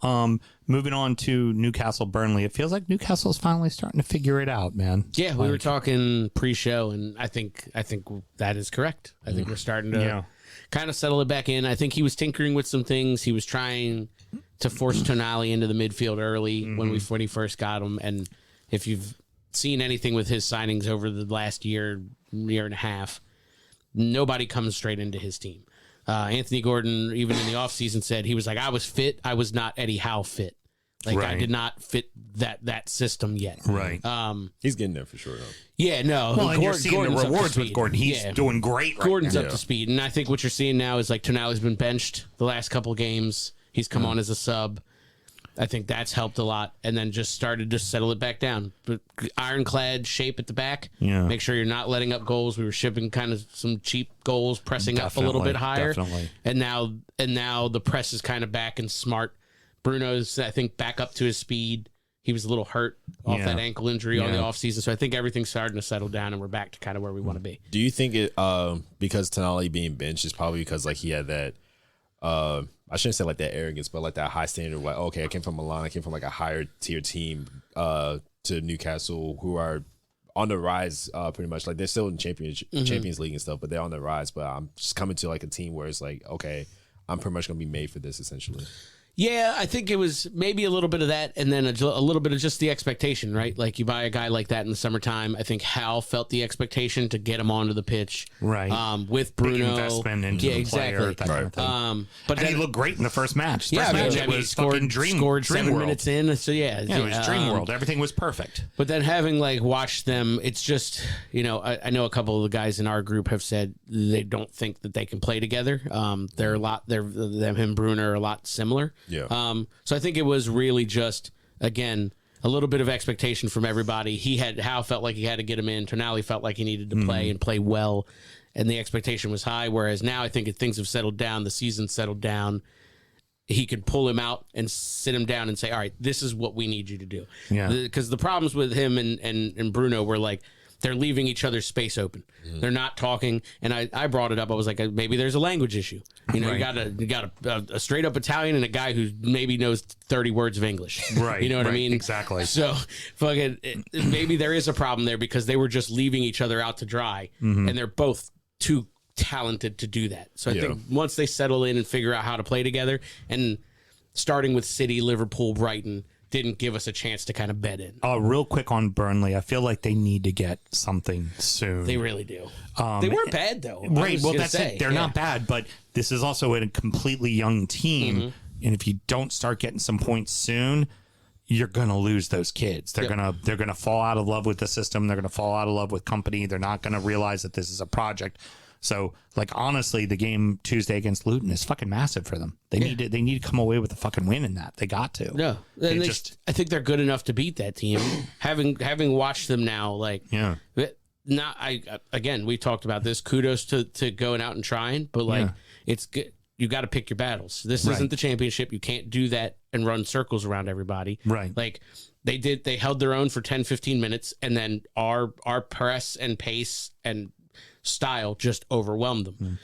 Speaker 2: moving on to Newcastle, Burnley. It feels like Newcastle is finally starting to figure it out, man.
Speaker 1: Yeah, we were talking pre-show, and I think that is correct. I think we're starting to kind of settle it back in. I think he was tinkering with some things. He was trying to force Tonali into the midfield early when he first got him. And if you've seen anything with his signings over the last year and a half, nobody comes straight into his team. Anthony Gordon, even in the offseason, said he was like, I was fit. I was not Eddie Howe fit. Like I did not fit that system yet.
Speaker 2: Right.
Speaker 3: He's getting there for sure, though.
Speaker 1: Yeah, no.
Speaker 2: Well, and you're seeing the rewards with Gordon. He's doing great right
Speaker 1: Gordon's
Speaker 2: now.
Speaker 1: up to speed. And I think what you're seeing now is like Tonali's been benched the last couple of games. He's come on as a sub. I think that's helped a lot. And then just started to settle it back down. But ironclad shape at the back. Yeah. Make sure you're not letting up goals. We were shipping kind of some cheap goals, pressing up a little bit higher.
Speaker 2: Definitely.
Speaker 1: And now the press is kind of back and smart. Bruno's, I think, back up to his speed. He was a little hurt off that ankle injury on the offseason. So I think everything's starting to settle down and we're back to kind of where we want to be.
Speaker 3: Do you think it because Tonali being benched is probably because like he had that I shouldn't say like that arrogance, but like that high standard, like, okay, I came from Milan, I came from like a higher tier team to Newcastle, who are on the rise pretty much. Like they're still in Champions League and stuff, but they're on the rise. But I'm just coming to like a team where it's like, okay, I'm pretty much going to be made for this essentially.
Speaker 1: Yeah, I think it was maybe a little bit of that and then a little bit of just the expectation, right? Like you buy a guy like that in the summertime. I think Hal felt the expectation to get him onto the pitch.
Speaker 2: Right.
Speaker 1: With Bruno.
Speaker 2: Big investment into the player, that kind of thing.
Speaker 1: But
Speaker 2: and he looked great in the first match. First match, it was
Speaker 1: scored
Speaker 2: dream
Speaker 1: 7
Speaker 2: world.
Speaker 1: minutes in. So yeah.
Speaker 2: Yeah, it was dream world. Everything was perfect.
Speaker 1: But then having like watched them, it's just, I know a couple of the guys in our group have said they don't think that they can play together. Them and Bruno are a lot similar.
Speaker 3: Yeah.
Speaker 1: So I think it was really just, again, a little bit of expectation from everybody. Howe felt like he had to get him in. Tonali felt like he needed to play and play well. And the expectation was high. Whereas now I think if things have settled down, the season's settled down, he could pull him out and sit him down and say, all right, this is what we need you to do. Yeah. Because the problems with him and Bruno were like, they're leaving each other's space open. They're not talking. And I brought it up. I was like, maybe there's a language issue. You got a straight up Italian and a guy who maybe knows 30 words of English.
Speaker 2: Right.
Speaker 1: You know what I mean?
Speaker 2: Exactly.
Speaker 1: So maybe there is a problem there because they were just leaving each other out to dry. And they're both too talented to do that. So I think once they settle in and figure out how to play together, and starting with City, Liverpool, Brighton, didn't give us a chance to kind of bed in.
Speaker 2: Real quick on Burnley, I feel like they need to get something soon.
Speaker 1: They really do. They weren't bad, though.
Speaker 2: Right, well, that's it. They're not bad, but this is also a completely young team, and if you don't start getting some points soon, you're going to lose those kids. They're gonna fall out of love with the system. They're going to fall out of love with company. They're not going to realize that this is a project. So, like, honestly, the game Tuesday against Luton is fucking massive for them. They need to come away with a fucking win in that. They got to.
Speaker 1: No, I think they're good enough to beat that team. having watched them now, like, again, we talked about this. Kudos to going out and trying, but like, it's good. You got to pick your battles. This isn't the championship. You can't do that and run circles around everybody. Right. Like they held their own for 10, 15 minutes, and then our press and pace and style just overwhelmed them.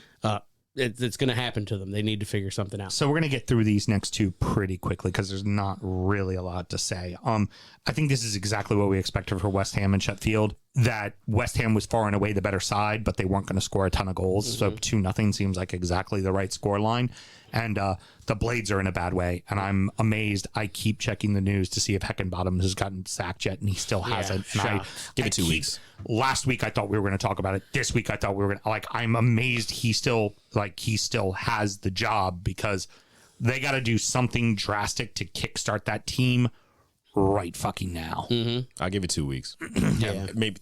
Speaker 1: It's going to happen to them. They need to figure something out.
Speaker 2: So we're going to get through these next two pretty quickly because there's not really a lot to say. I think this is exactly what we expected for West Ham and Sheffield, that West Ham was far and away the better side, but they weren't going to score a ton of goals. So 2-0 seems like exactly the right score line. And the Blades are in a bad way. And I'm amazed. I keep checking the news to see if Heckenbottom has gotten sacked yet, and he still hasn't. And
Speaker 3: give it 2 weeks.
Speaker 2: Last week I thought we were going to talk about it. This week I thought we were going to, I'm amazed he still has the job, because They got to do something drastic to kickstart that team right fucking now.
Speaker 3: I'll give it 2 weeks.
Speaker 1: Yeah.
Speaker 3: Maybe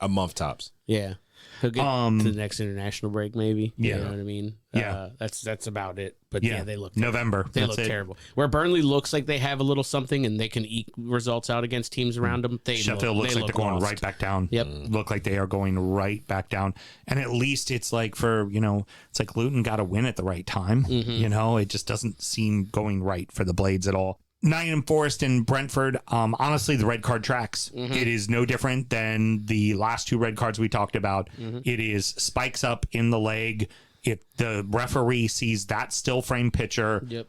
Speaker 3: a month tops.
Speaker 1: Yeah. He'll get to the next international break, maybe.
Speaker 2: Yeah.
Speaker 1: You know what I mean?
Speaker 2: Yeah.
Speaker 1: That's about it. But yeah, they look
Speaker 2: November.
Speaker 1: They
Speaker 2: That's
Speaker 1: look
Speaker 2: it.
Speaker 1: terrible. Where Burnley looks like they have a little something and they can eke results out against teams around them.
Speaker 2: Sheffield looks like they're going right back down.
Speaker 1: Yep.
Speaker 2: Look like they are going right back down. And at least it's like it's like Luton got to win at the right time. You know, it just doesn't seem going right for the Blades at all. Nottingham Forest and Brentford, honestly, the red card tracks. It is no different than the last 2 red cards we talked about. It is spikes up in the leg. If the referee sees that still frame picture,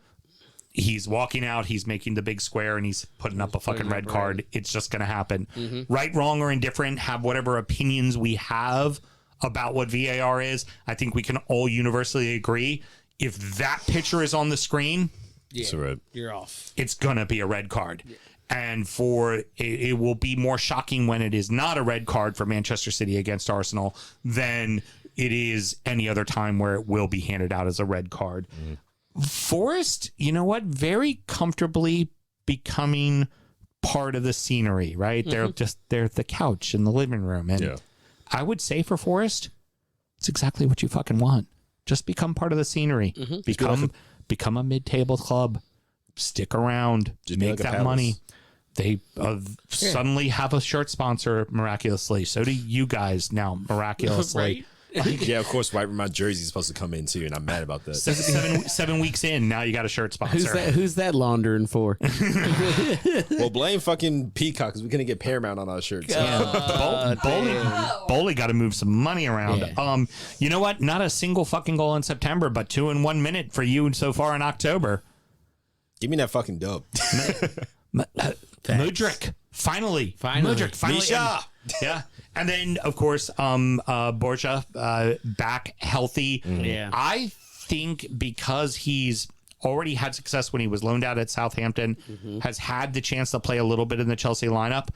Speaker 2: he's walking out, he's making the big square, and he's putting up a fucking red card. It's just going to happen. Right, wrong, or indifferent, have whatever opinions we have about what VAR is. I think we can all universally agree. If that picture is on the screen,
Speaker 1: you're off.
Speaker 2: it's gonna be a red card. And it will be more shocking when it is not a red card for Manchester City against Arsenal than it is any other time where it will be handed out as a red card. Forest, you know what, very comfortably becoming part of the scenery, right? They're the couch in the living room. And I would say for Forest, it's exactly what you fucking want. Just become part of the scenery. Become a mid-table club. Stick around.
Speaker 3: Just be
Speaker 2: make
Speaker 3: like a
Speaker 2: that
Speaker 3: Palace.
Speaker 2: money. They suddenly have a shirt sponsor miraculously. So do you guys now miraculously.
Speaker 3: Yeah, of course, right when my jersey's supposed to come in too, and I'm mad about that.
Speaker 2: 7 weeks in, now you got a shirt sponsor.
Speaker 1: Who's that laundering for?
Speaker 3: Well, blame fucking Peacock because we couldn't get Paramount on our shirts.
Speaker 2: Bowley got to move some money around.
Speaker 1: Yeah.
Speaker 2: You know what? Not a single fucking goal in September, but 2 in 1 minute for you so far in October.
Speaker 3: Give me that fucking dub.
Speaker 2: Mudryk, finally. Mudryk, finally.
Speaker 3: Misha!
Speaker 2: Yeah. And then, of course, Borja back healthy.
Speaker 1: Yeah.
Speaker 2: I think because he's already had success when he was loaned out at Southampton, has had the chance to play a little bit in the Chelsea lineup,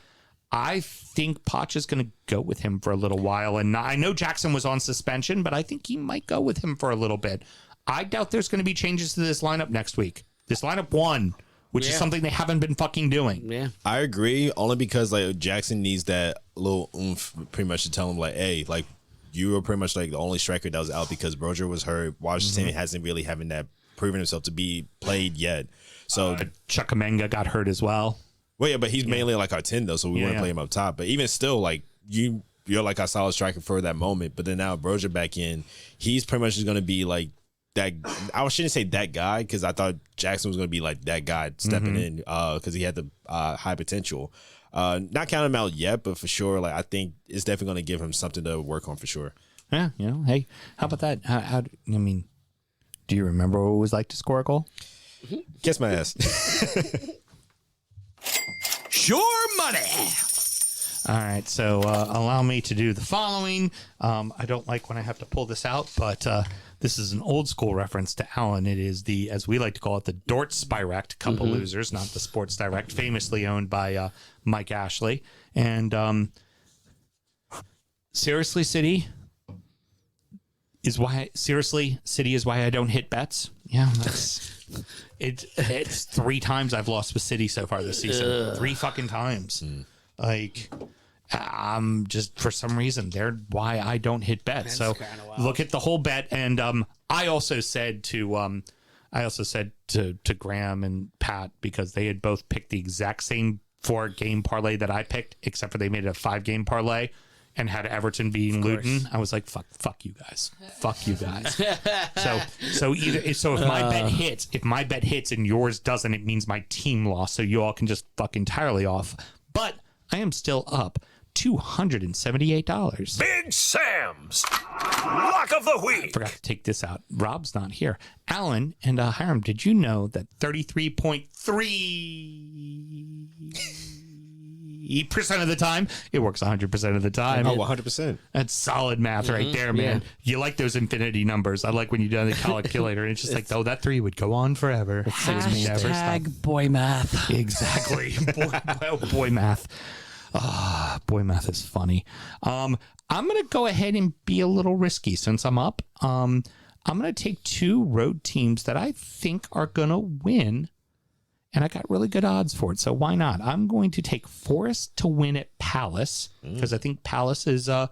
Speaker 2: I think Poch is going to go with him for a little while. And I know Jackson was on suspension, but I think he might go with him for a little bit. I doubt there's going to be changes to this lineup next week. This lineup won, which is something they haven't been fucking doing.
Speaker 1: Yeah.
Speaker 3: I agree, only because like Jackson needs that little oomph pretty much to tell him like, hey, like you were pretty much like the only striker that was out because Broger was hurt. Washington hasn't really having that proven himself to be played yet. So
Speaker 2: Chukwuemeka got hurt as well.
Speaker 3: well, yeah, but he's mainly like our 10 though, so we want to play him up top. But even still, like you're like a solid striker for that moment. But then now Broger back in, he's pretty much just gonna be like that. I shouldn't say that guy because I thought Jackson was going to be like that guy stepping in because he had the high potential. Not counting him out yet, but for sure, like I think it's definitely going to give him something to work on for sure.
Speaker 2: Yeah, you know, hey, how about that? How I mean, do you remember what it was like to score a goal?
Speaker 3: Kiss my ass.
Speaker 7: Sure money.
Speaker 2: All right, so allow me to do the following. I don't like when I have to pull this out, but this is an old school reference to Alan. It is the, as we like to call it, the Dortspirect Cup of Losers, not the Sports Direct, famously owned by Mike Ashley. And seriously, City is why I don't hit bets. Yeah, that's it's 3 times I've lost with City so far this season. 3 fucking times. Like, just for some reason, they're why I don't hit bets. So look at the whole bet. And I also said to Graham and Pat, because they had both picked the exact same 4-game parlay that I picked, except for they made it a 5-game parlay and had Everton beating Luton. I was like, fuck you guys. Fuck you guys. So if my bet hits and yours doesn't, it means my team lost. So you all can just fuck entirely off. But I am still up $278.
Speaker 7: Big Sam's Lock of the Week.
Speaker 2: Forgot to take this out. Rob's not here. Alan and Hiram, did you know that 33.3% of the time, it works 100% of the time?
Speaker 3: Oh, 100%.
Speaker 2: That's solid math right there, man. You like those infinity numbers. I like when you do the calculator, and it's just like, oh, that 3 would go on forever.
Speaker 5: Hashtag boy math.
Speaker 2: Exactly. boy math. Boy math is funny. I'm going to go ahead and be a little risky since I'm up. I'm I'm going to take two road teams that I think are going to win, and I got really good odds for it. So why not? I'm going to take Forest to win at Palace because I think Palace is a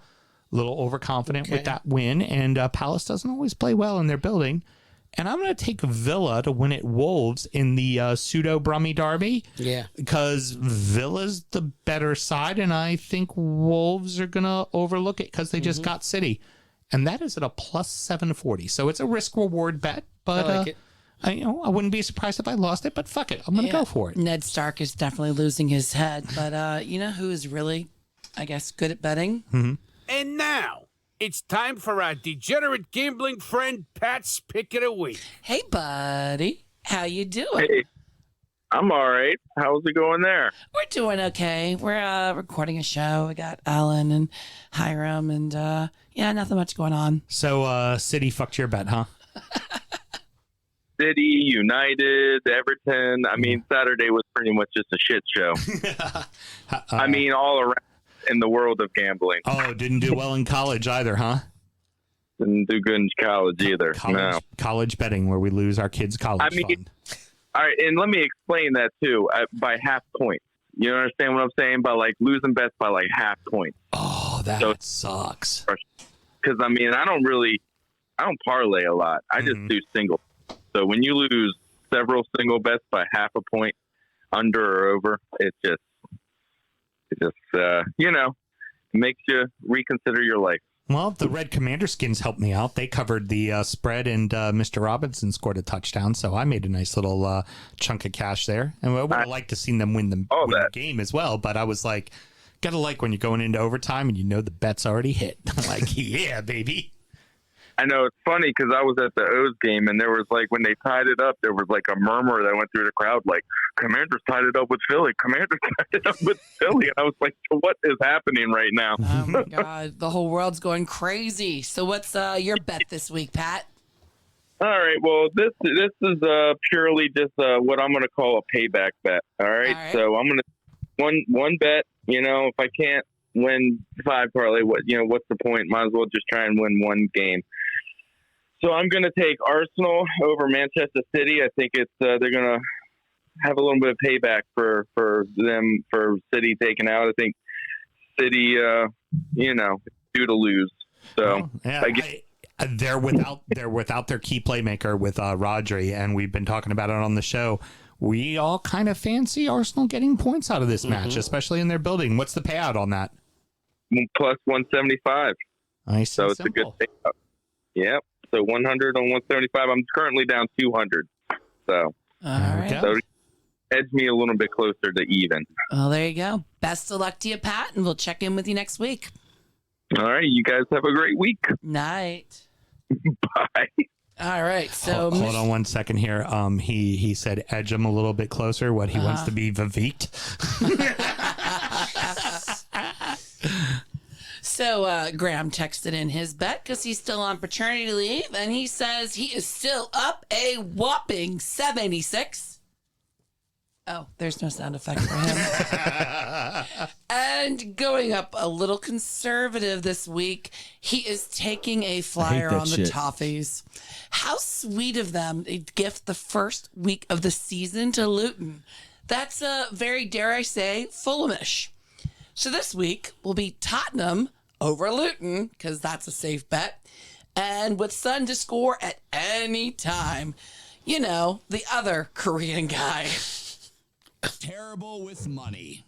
Speaker 2: little overconfident with that win, and Palace doesn't always play well in their building. And I'm going to take Villa to win at Wolves in the pseudo-Brummy derby. Yeah. Because Villa's the better side, and I think Wolves are going to overlook it because they just got City. And that is at a plus 740. So it's a risk-reward bet, but
Speaker 1: I like it.
Speaker 2: I wouldn't be surprised if I lost it, but fuck it. I'm going to go for it.
Speaker 5: Ned Stark is definitely losing his head, but you know who is really, I guess, good at betting?
Speaker 2: Mm-hmm.
Speaker 9: And now, it's time for our degenerate gambling friend Pat's Pick of the Week.
Speaker 5: Hey, buddy. How you doing?
Speaker 10: Hey, I'm all right. How's it going there?
Speaker 5: We're doing okay. We're recording a show. We got Alan and Hiram, and nothing much going on.
Speaker 2: So City fucked your bet, huh?
Speaker 10: City, United, Everton. I mean, Saturday was pretty much just a shit show. I mean, all around in the world of gambling.
Speaker 2: Oh, didn't do well in college either, huh?
Speaker 10: Didn't do good in college either.
Speaker 2: College betting where we lose our kids' college fund.
Speaker 10: All right, and let me explain that too. By half points. You understand what I'm saying? By like losing bets by like half points.
Speaker 2: Oh, that sucks.
Speaker 10: Because I mean, I don't parlay a lot. I just do single. So when you lose several single bets by half a point, under or over, it just makes you reconsider your life.
Speaker 2: Well, the Red Commander skins helped me out. They covered the spread, and Mr. Robinson scored a touchdown, so I made a nice little chunk of cash there. And I would have liked to seen them win the game as well, but I was like, gotta like when you're going into overtime and you know the bet's already hit. I'm like, yeah, baby.
Speaker 10: I know it's funny because I was at the O's game and there was like when they tied it up, there was like a murmur that went through the crowd like, Commanders tied it up with Philly. Commanders tied it up with Philly. And I was like, what is happening right now?
Speaker 5: Oh my God, the whole world's going crazy. So what's your bet this week, Pat?
Speaker 10: All right. Well, this is purely just what I'm going to call a payback bet. All right. So I'm going to one bet. You know, if I can't win 5 parlay, what's the point? Might as well just try and win one game. So I'm going to take Arsenal over Manchester City. I think it's they're going to have a little bit of payback for them for City taking out. I think City, due to lose. So
Speaker 2: they're without their key playmaker with Rodri, and we've been talking about it on the show. We all kind of fancy Arsenal getting points out of this match, especially in their building. What's the payout on that?
Speaker 10: Plus 175.
Speaker 2: Nice.
Speaker 10: So it's
Speaker 2: simple.
Speaker 10: a good payout. Yep. So 100 on 175. I'm currently down 200. So, so edge me a little bit closer to even.
Speaker 5: Well, there you go. Best of luck to you, Pat, and we'll check in with you next week.
Speaker 10: All right. You guys have a great week.
Speaker 5: Night.
Speaker 10: Bye.
Speaker 5: All right. So
Speaker 2: hold on one second here. He said edge him a little bit closer. What he wants to be Vivek.
Speaker 5: So Graham texted in his bet because he's still on paternity leave, and he says he is still up a whopping 786. Oh, there's no sound effect for him. And going up a little conservative this week, he is taking a flyer on the Toffees. How sweet of them to gift the first week of the season to Luton. That's a very, dare I say, Fulhamish. So this week will be Tottenham over Luton, because that's a safe bet, and with Son to score at any time. You know, the other Korean guy.
Speaker 7: Terrible with money.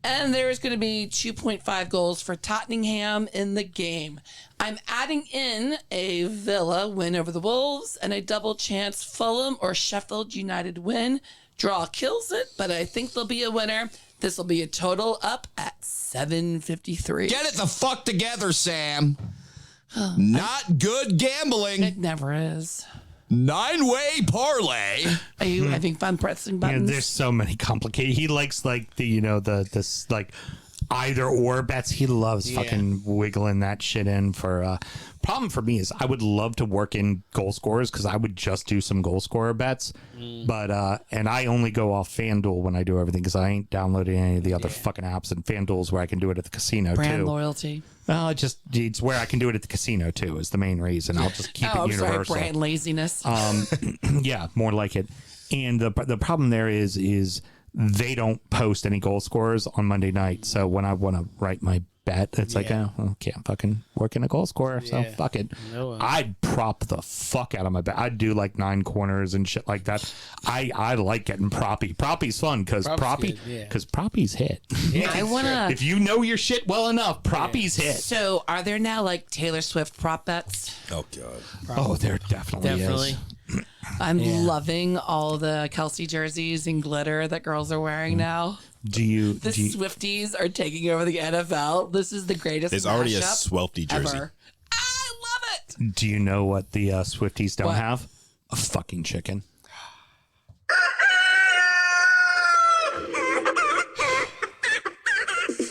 Speaker 5: And there's going to be 2.5 goals for Tottenham in the game. I'm adding in a Villa win over the Wolves and a double chance Fulham or Sheffield United win. Draw kills it, but I think there'll be a winner. This will be a total up at 753.
Speaker 7: Get it the fuck together, Sam. Not good gambling.
Speaker 5: It never is.
Speaker 7: 9-way parlay.
Speaker 5: Are you having fun pressing buttons?
Speaker 2: There's so many complicated. He likes like the either or bets. He loves fucking wiggling that shit in for. Problem for me is I would love to work in goal scorers because I would just do some goal scorer bets, but and I only go off FanDuel when I do everything because I ain't downloading any of the other fucking apps, and FanDuel's where I can do it at the casino
Speaker 5: Brand
Speaker 2: too.
Speaker 5: loyalty.
Speaker 2: Well, it's where I can do it at the casino too is the main reason. I'll just keep it universal.
Speaker 5: Sorry, brand laziness.
Speaker 2: Yeah, more like it. And the problem there is they don't post any goal scorers on Monday night. So when I want to write my bet, it's like, oh, can't fucking work in a goal scorer. So fuck it.
Speaker 1: No,
Speaker 2: I'd prop the fuck out of my bet. I'd do like 9 corners and shit like that. I like getting proppy. Proppy's fun because proppy's hit.
Speaker 1: Yeah,
Speaker 5: I wanna.
Speaker 2: If you know your shit well enough, proppy's hit.
Speaker 5: So, are there now like Taylor Swift prop bets?
Speaker 3: Oh god.
Speaker 2: Oh, there definitely is.
Speaker 5: I'm loving all the Kelsey jerseys and glitter that girls are wearing now.
Speaker 2: Do you?
Speaker 5: Swifties are taking over the NFL. This is the greatest.
Speaker 3: There's already a
Speaker 5: mashup
Speaker 3: Swiftie jersey.
Speaker 5: ever. I love it.
Speaker 2: Do you know what the Swifties don't
Speaker 5: What?
Speaker 2: have? A fucking chicken.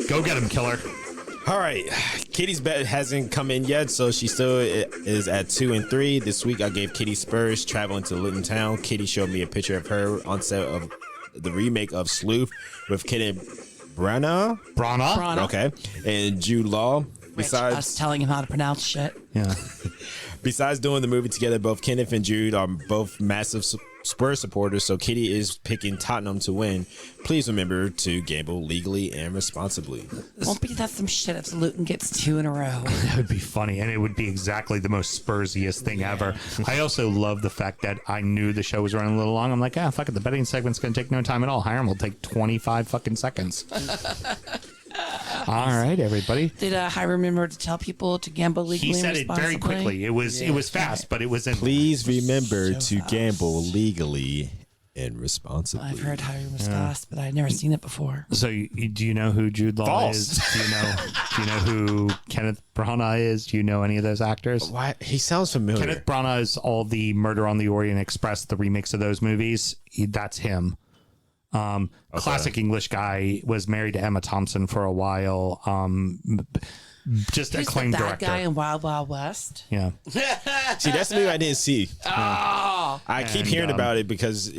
Speaker 2: Go get him, killer.
Speaker 3: All right, Kitty's bet hasn't come in yet, so she still is at 2 and 3. This week I gave Kitty Spurs traveling to Luton Town. Kitty showed me a picture of her on set of the remake of Sleuth with Kenneth Branagh. Okay, and Jude Law.
Speaker 5: Besides us telling him how to pronounce shit.
Speaker 2: Yeah.
Speaker 3: Besides doing the movie together, both Kenneth and Jude are both massive Spurs supporters, so Kitty is picking Tottenham to win. Please remember to gamble legally and responsibly.
Speaker 5: Won't be that some shit if Luton gets 2 in a row.
Speaker 2: That would be funny, and it would be exactly the most Spursiest thing ever. I also love the fact that I knew the show was running a little long. I'm like, fuck it, the betting segment's going to take no time at all. Hiram will take 25 fucking seconds. All right, everybody.
Speaker 5: Did Hiram remember to tell people to gamble legally?
Speaker 2: He said it very quickly. It was fast, but it was in.
Speaker 3: Please remember to gamble legally and responsibly.
Speaker 5: I've heard Hiram was fast, but I've never seen it before.
Speaker 2: So, do you know who Jude Law is? Do you know who Kenneth Branagh is? Do you know any of those actors?
Speaker 3: Why? He sounds familiar.
Speaker 2: Kenneth Branagh is all the Murder on the Orient Express, the remakes of those movies. That's him. Classic English guy, was married to Emma Thompson for a while. Just
Speaker 5: He's
Speaker 2: acclaimed
Speaker 5: the bad
Speaker 2: director.
Speaker 5: guy in Wild Wild West.
Speaker 2: Yeah.
Speaker 3: See, that's the movie I didn't see.
Speaker 5: Oh,
Speaker 3: I keep hearing about it because,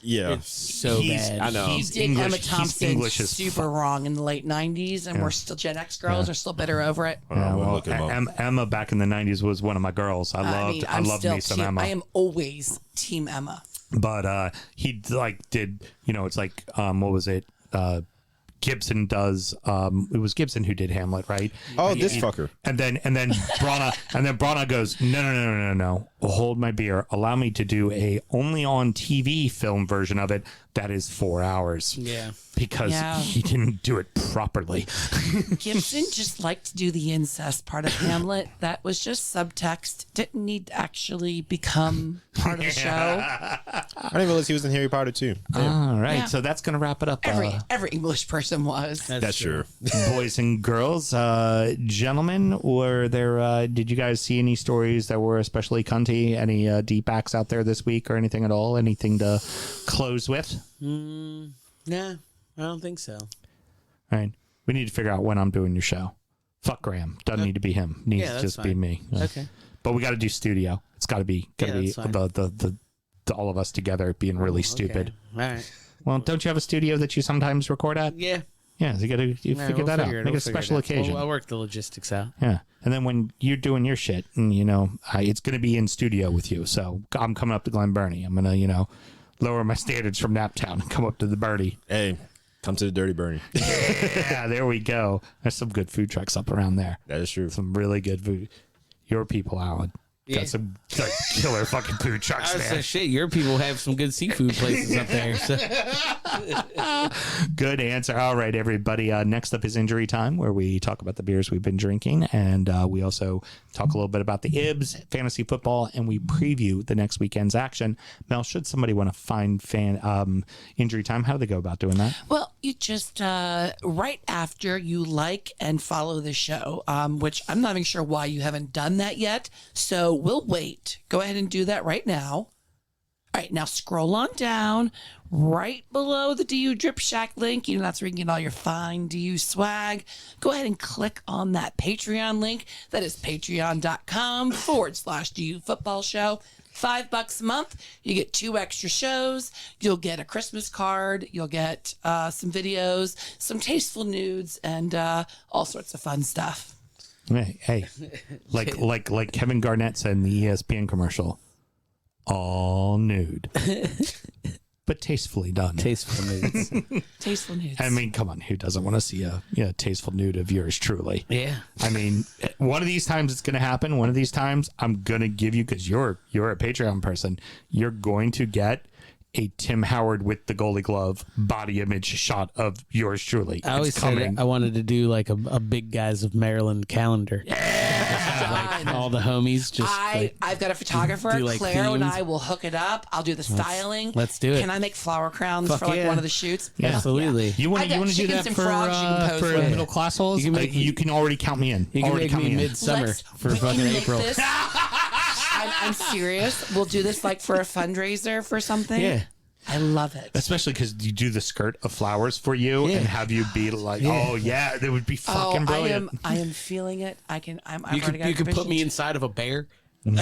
Speaker 1: it's so bad.
Speaker 3: I know.
Speaker 5: he did Emma Thompson super wrong in the late 90s, and we're still Gen X girls are still bitter over it.
Speaker 2: Yeah, well, Emma back in the 90s was one of my girls. I loved me some Emma.
Speaker 5: I am always Team Emma.
Speaker 2: But he did, it's like what was it? Gibson does. It was Gibson who did Hamlet, right?
Speaker 3: Oh, this fucker.
Speaker 2: And then Branagh goes, no. Hold my beer. Allow me to do a only on TV film version of it that is 4 hours.
Speaker 1: Yeah.
Speaker 2: Because he didn't do it properly.
Speaker 5: Gibson just liked to do the incest part of Hamlet. That was just subtext. Didn't need to actually become part of the show.
Speaker 3: I didn't realize he was in Harry Potter too.
Speaker 2: All right.
Speaker 5: Yeah.
Speaker 2: So that's going to wrap it up.
Speaker 5: Every English person was.
Speaker 3: That's true.
Speaker 2: Boys and girls, gentlemen, were there? Did you guys see any stories that were especially cunty? Any deep acts out there this week or anything at all? Anything to close with?
Speaker 1: Nah, I don't think so.
Speaker 2: All right. We need to figure out when I'm doing your show. Fuck Graham. Doesn't need to be him. Needs to just be me.
Speaker 1: Okay.
Speaker 2: But we got to do studio. It's got to be the all of us together being really stupid.
Speaker 1: Okay. All right.
Speaker 2: Well, don't you have a studio that you sometimes record at?
Speaker 1: Yeah.
Speaker 2: Yeah, so you figure that out. Make it a special occasion.
Speaker 1: I'll work the logistics out.
Speaker 2: Yeah. And then when you're doing your shit, and it's going to be in studio with you. So I'm coming up to Glen Burnie. I'm going to, lower my standards from Naptown and come up to the Birdie.
Speaker 3: Hey, come to the Dirty Burnie.
Speaker 2: Yeah, there we go. There's some good food trucks up around there.
Speaker 3: That is true.
Speaker 2: Some really good food. Your people, Alan. Got some killer fucking food trucks there.
Speaker 1: Shit, your people have some good seafood places up there. So.
Speaker 2: Good answer. All right, everybody. Next up is Injury Time, where we talk about the beers we've been drinking, and we also talk a little bit about the Ibs, fantasy football, and we preview the next weekend's action. Mel, should somebody want to find Injury Time, how do they go about doing that?
Speaker 5: Well, you just right after you like and follow the show, which I'm not even sure why you haven't done that yet. So we'll wait. Go ahead and do that right now. All right, now scroll on down right below the DU Drip Shack link. You know, that's where you can get all your fine DU swag. Go ahead and click on that Patreon link. That is patreon.com/DU Football Show. $5 a month. You get 2 extra shows. You'll get a Christmas card. You'll get some videos, some tasteful nudes, and all sorts of fun stuff.
Speaker 2: Hey, like Kevin Garnett said in the ESPN commercial, all nude, but tastefully done.
Speaker 1: Tasteful nudes.
Speaker 5: Tasteful nudes.
Speaker 2: I mean, come on, who doesn't want to see a tasteful nude of yours truly?
Speaker 1: Yeah.
Speaker 2: I mean, one of these times it's going to happen. One of these times I'm going to give you, because you're a Patreon person, you're going to get a Tim Howard with the goalie glove body image shot of yours truly.
Speaker 1: I always said I wanted to do like a big guys of Maryland calendar. Like all the homies.
Speaker 5: I've got a photographer,
Speaker 1: do, like,
Speaker 5: Claire, and
Speaker 1: themes.
Speaker 5: I will hook it up. I'll do the styling.
Speaker 1: Let's do it.
Speaker 5: Can I make flower crowns
Speaker 1: Fuck
Speaker 5: for like
Speaker 1: yeah.
Speaker 5: one of the shoots?
Speaker 1: Yeah. Absolutely.
Speaker 2: You want
Speaker 5: I got
Speaker 2: to do that
Speaker 5: chickens and frogs you can pose
Speaker 2: for
Speaker 5: with.
Speaker 2: middle class holes? You can already count me in.
Speaker 1: You can
Speaker 2: already
Speaker 1: make
Speaker 2: count
Speaker 1: me
Speaker 2: in.
Speaker 1: midsummer for fucking April.
Speaker 5: I'm serious. We'll do this like for a fundraiser for something.
Speaker 1: Yeah.
Speaker 5: I love it.
Speaker 2: Especially because you do the skirt of flowers for you and have you be like, oh yeah, that would be fucking brilliant.
Speaker 5: I am feeling it. I've
Speaker 1: You
Speaker 5: already got
Speaker 1: could put
Speaker 5: permission
Speaker 1: me
Speaker 5: to-
Speaker 1: inside of a bear.
Speaker 2: And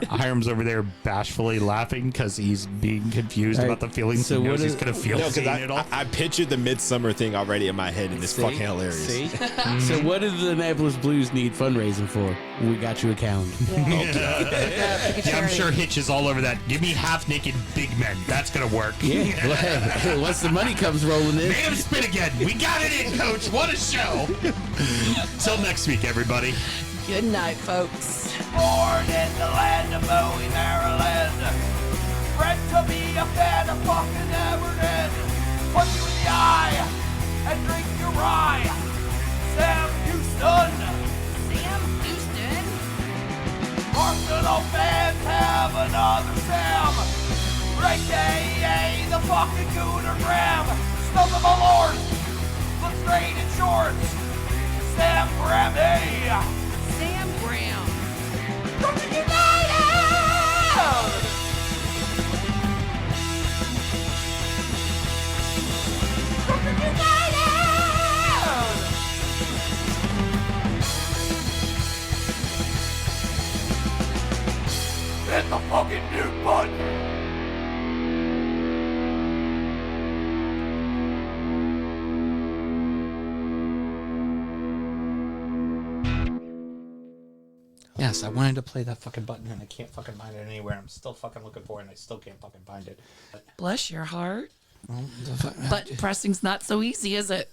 Speaker 2: Hiram's over there bashfully laughing because he's being confused about the feelings he knows he's going to feel seeing it all.
Speaker 3: I pictured the midsummer thing already in my head, and it's fucking hilarious.
Speaker 1: See? So what did the Annapolis Blues need fundraising for? We got you a calendar.
Speaker 2: Yeah, I'm sure Hitch is all over that. Give me half-naked big men. That's going to work.
Speaker 1: Yeah. Well, hey, once the money comes rolling in.
Speaker 2: Made him spin again. We got it in, Coach. What a show. Till next week, everybody.
Speaker 5: Good night, folks.
Speaker 4: Born in the land of Bowie, Maryland. Bred to be a fan of fucking Everton. Punch you in the eye and drink your rye. Sam Houston.
Speaker 5: Sam Houston.
Speaker 4: Arsenal fans have another Sam. Right day, the fucking Gooner Graham. Stuff of a lord. Look straight in shorts. Sam Grammy.
Speaker 5: Sam Graham.
Speaker 4: Brooklyn United! Brooklyn United! Hit the fucking mute button!
Speaker 2: Yes, I wanted to play that fucking button and I can't fucking find it anywhere. I'm still fucking looking for it and I still can't fucking find it.
Speaker 5: Bless your heart. But pressing's not so easy, is it?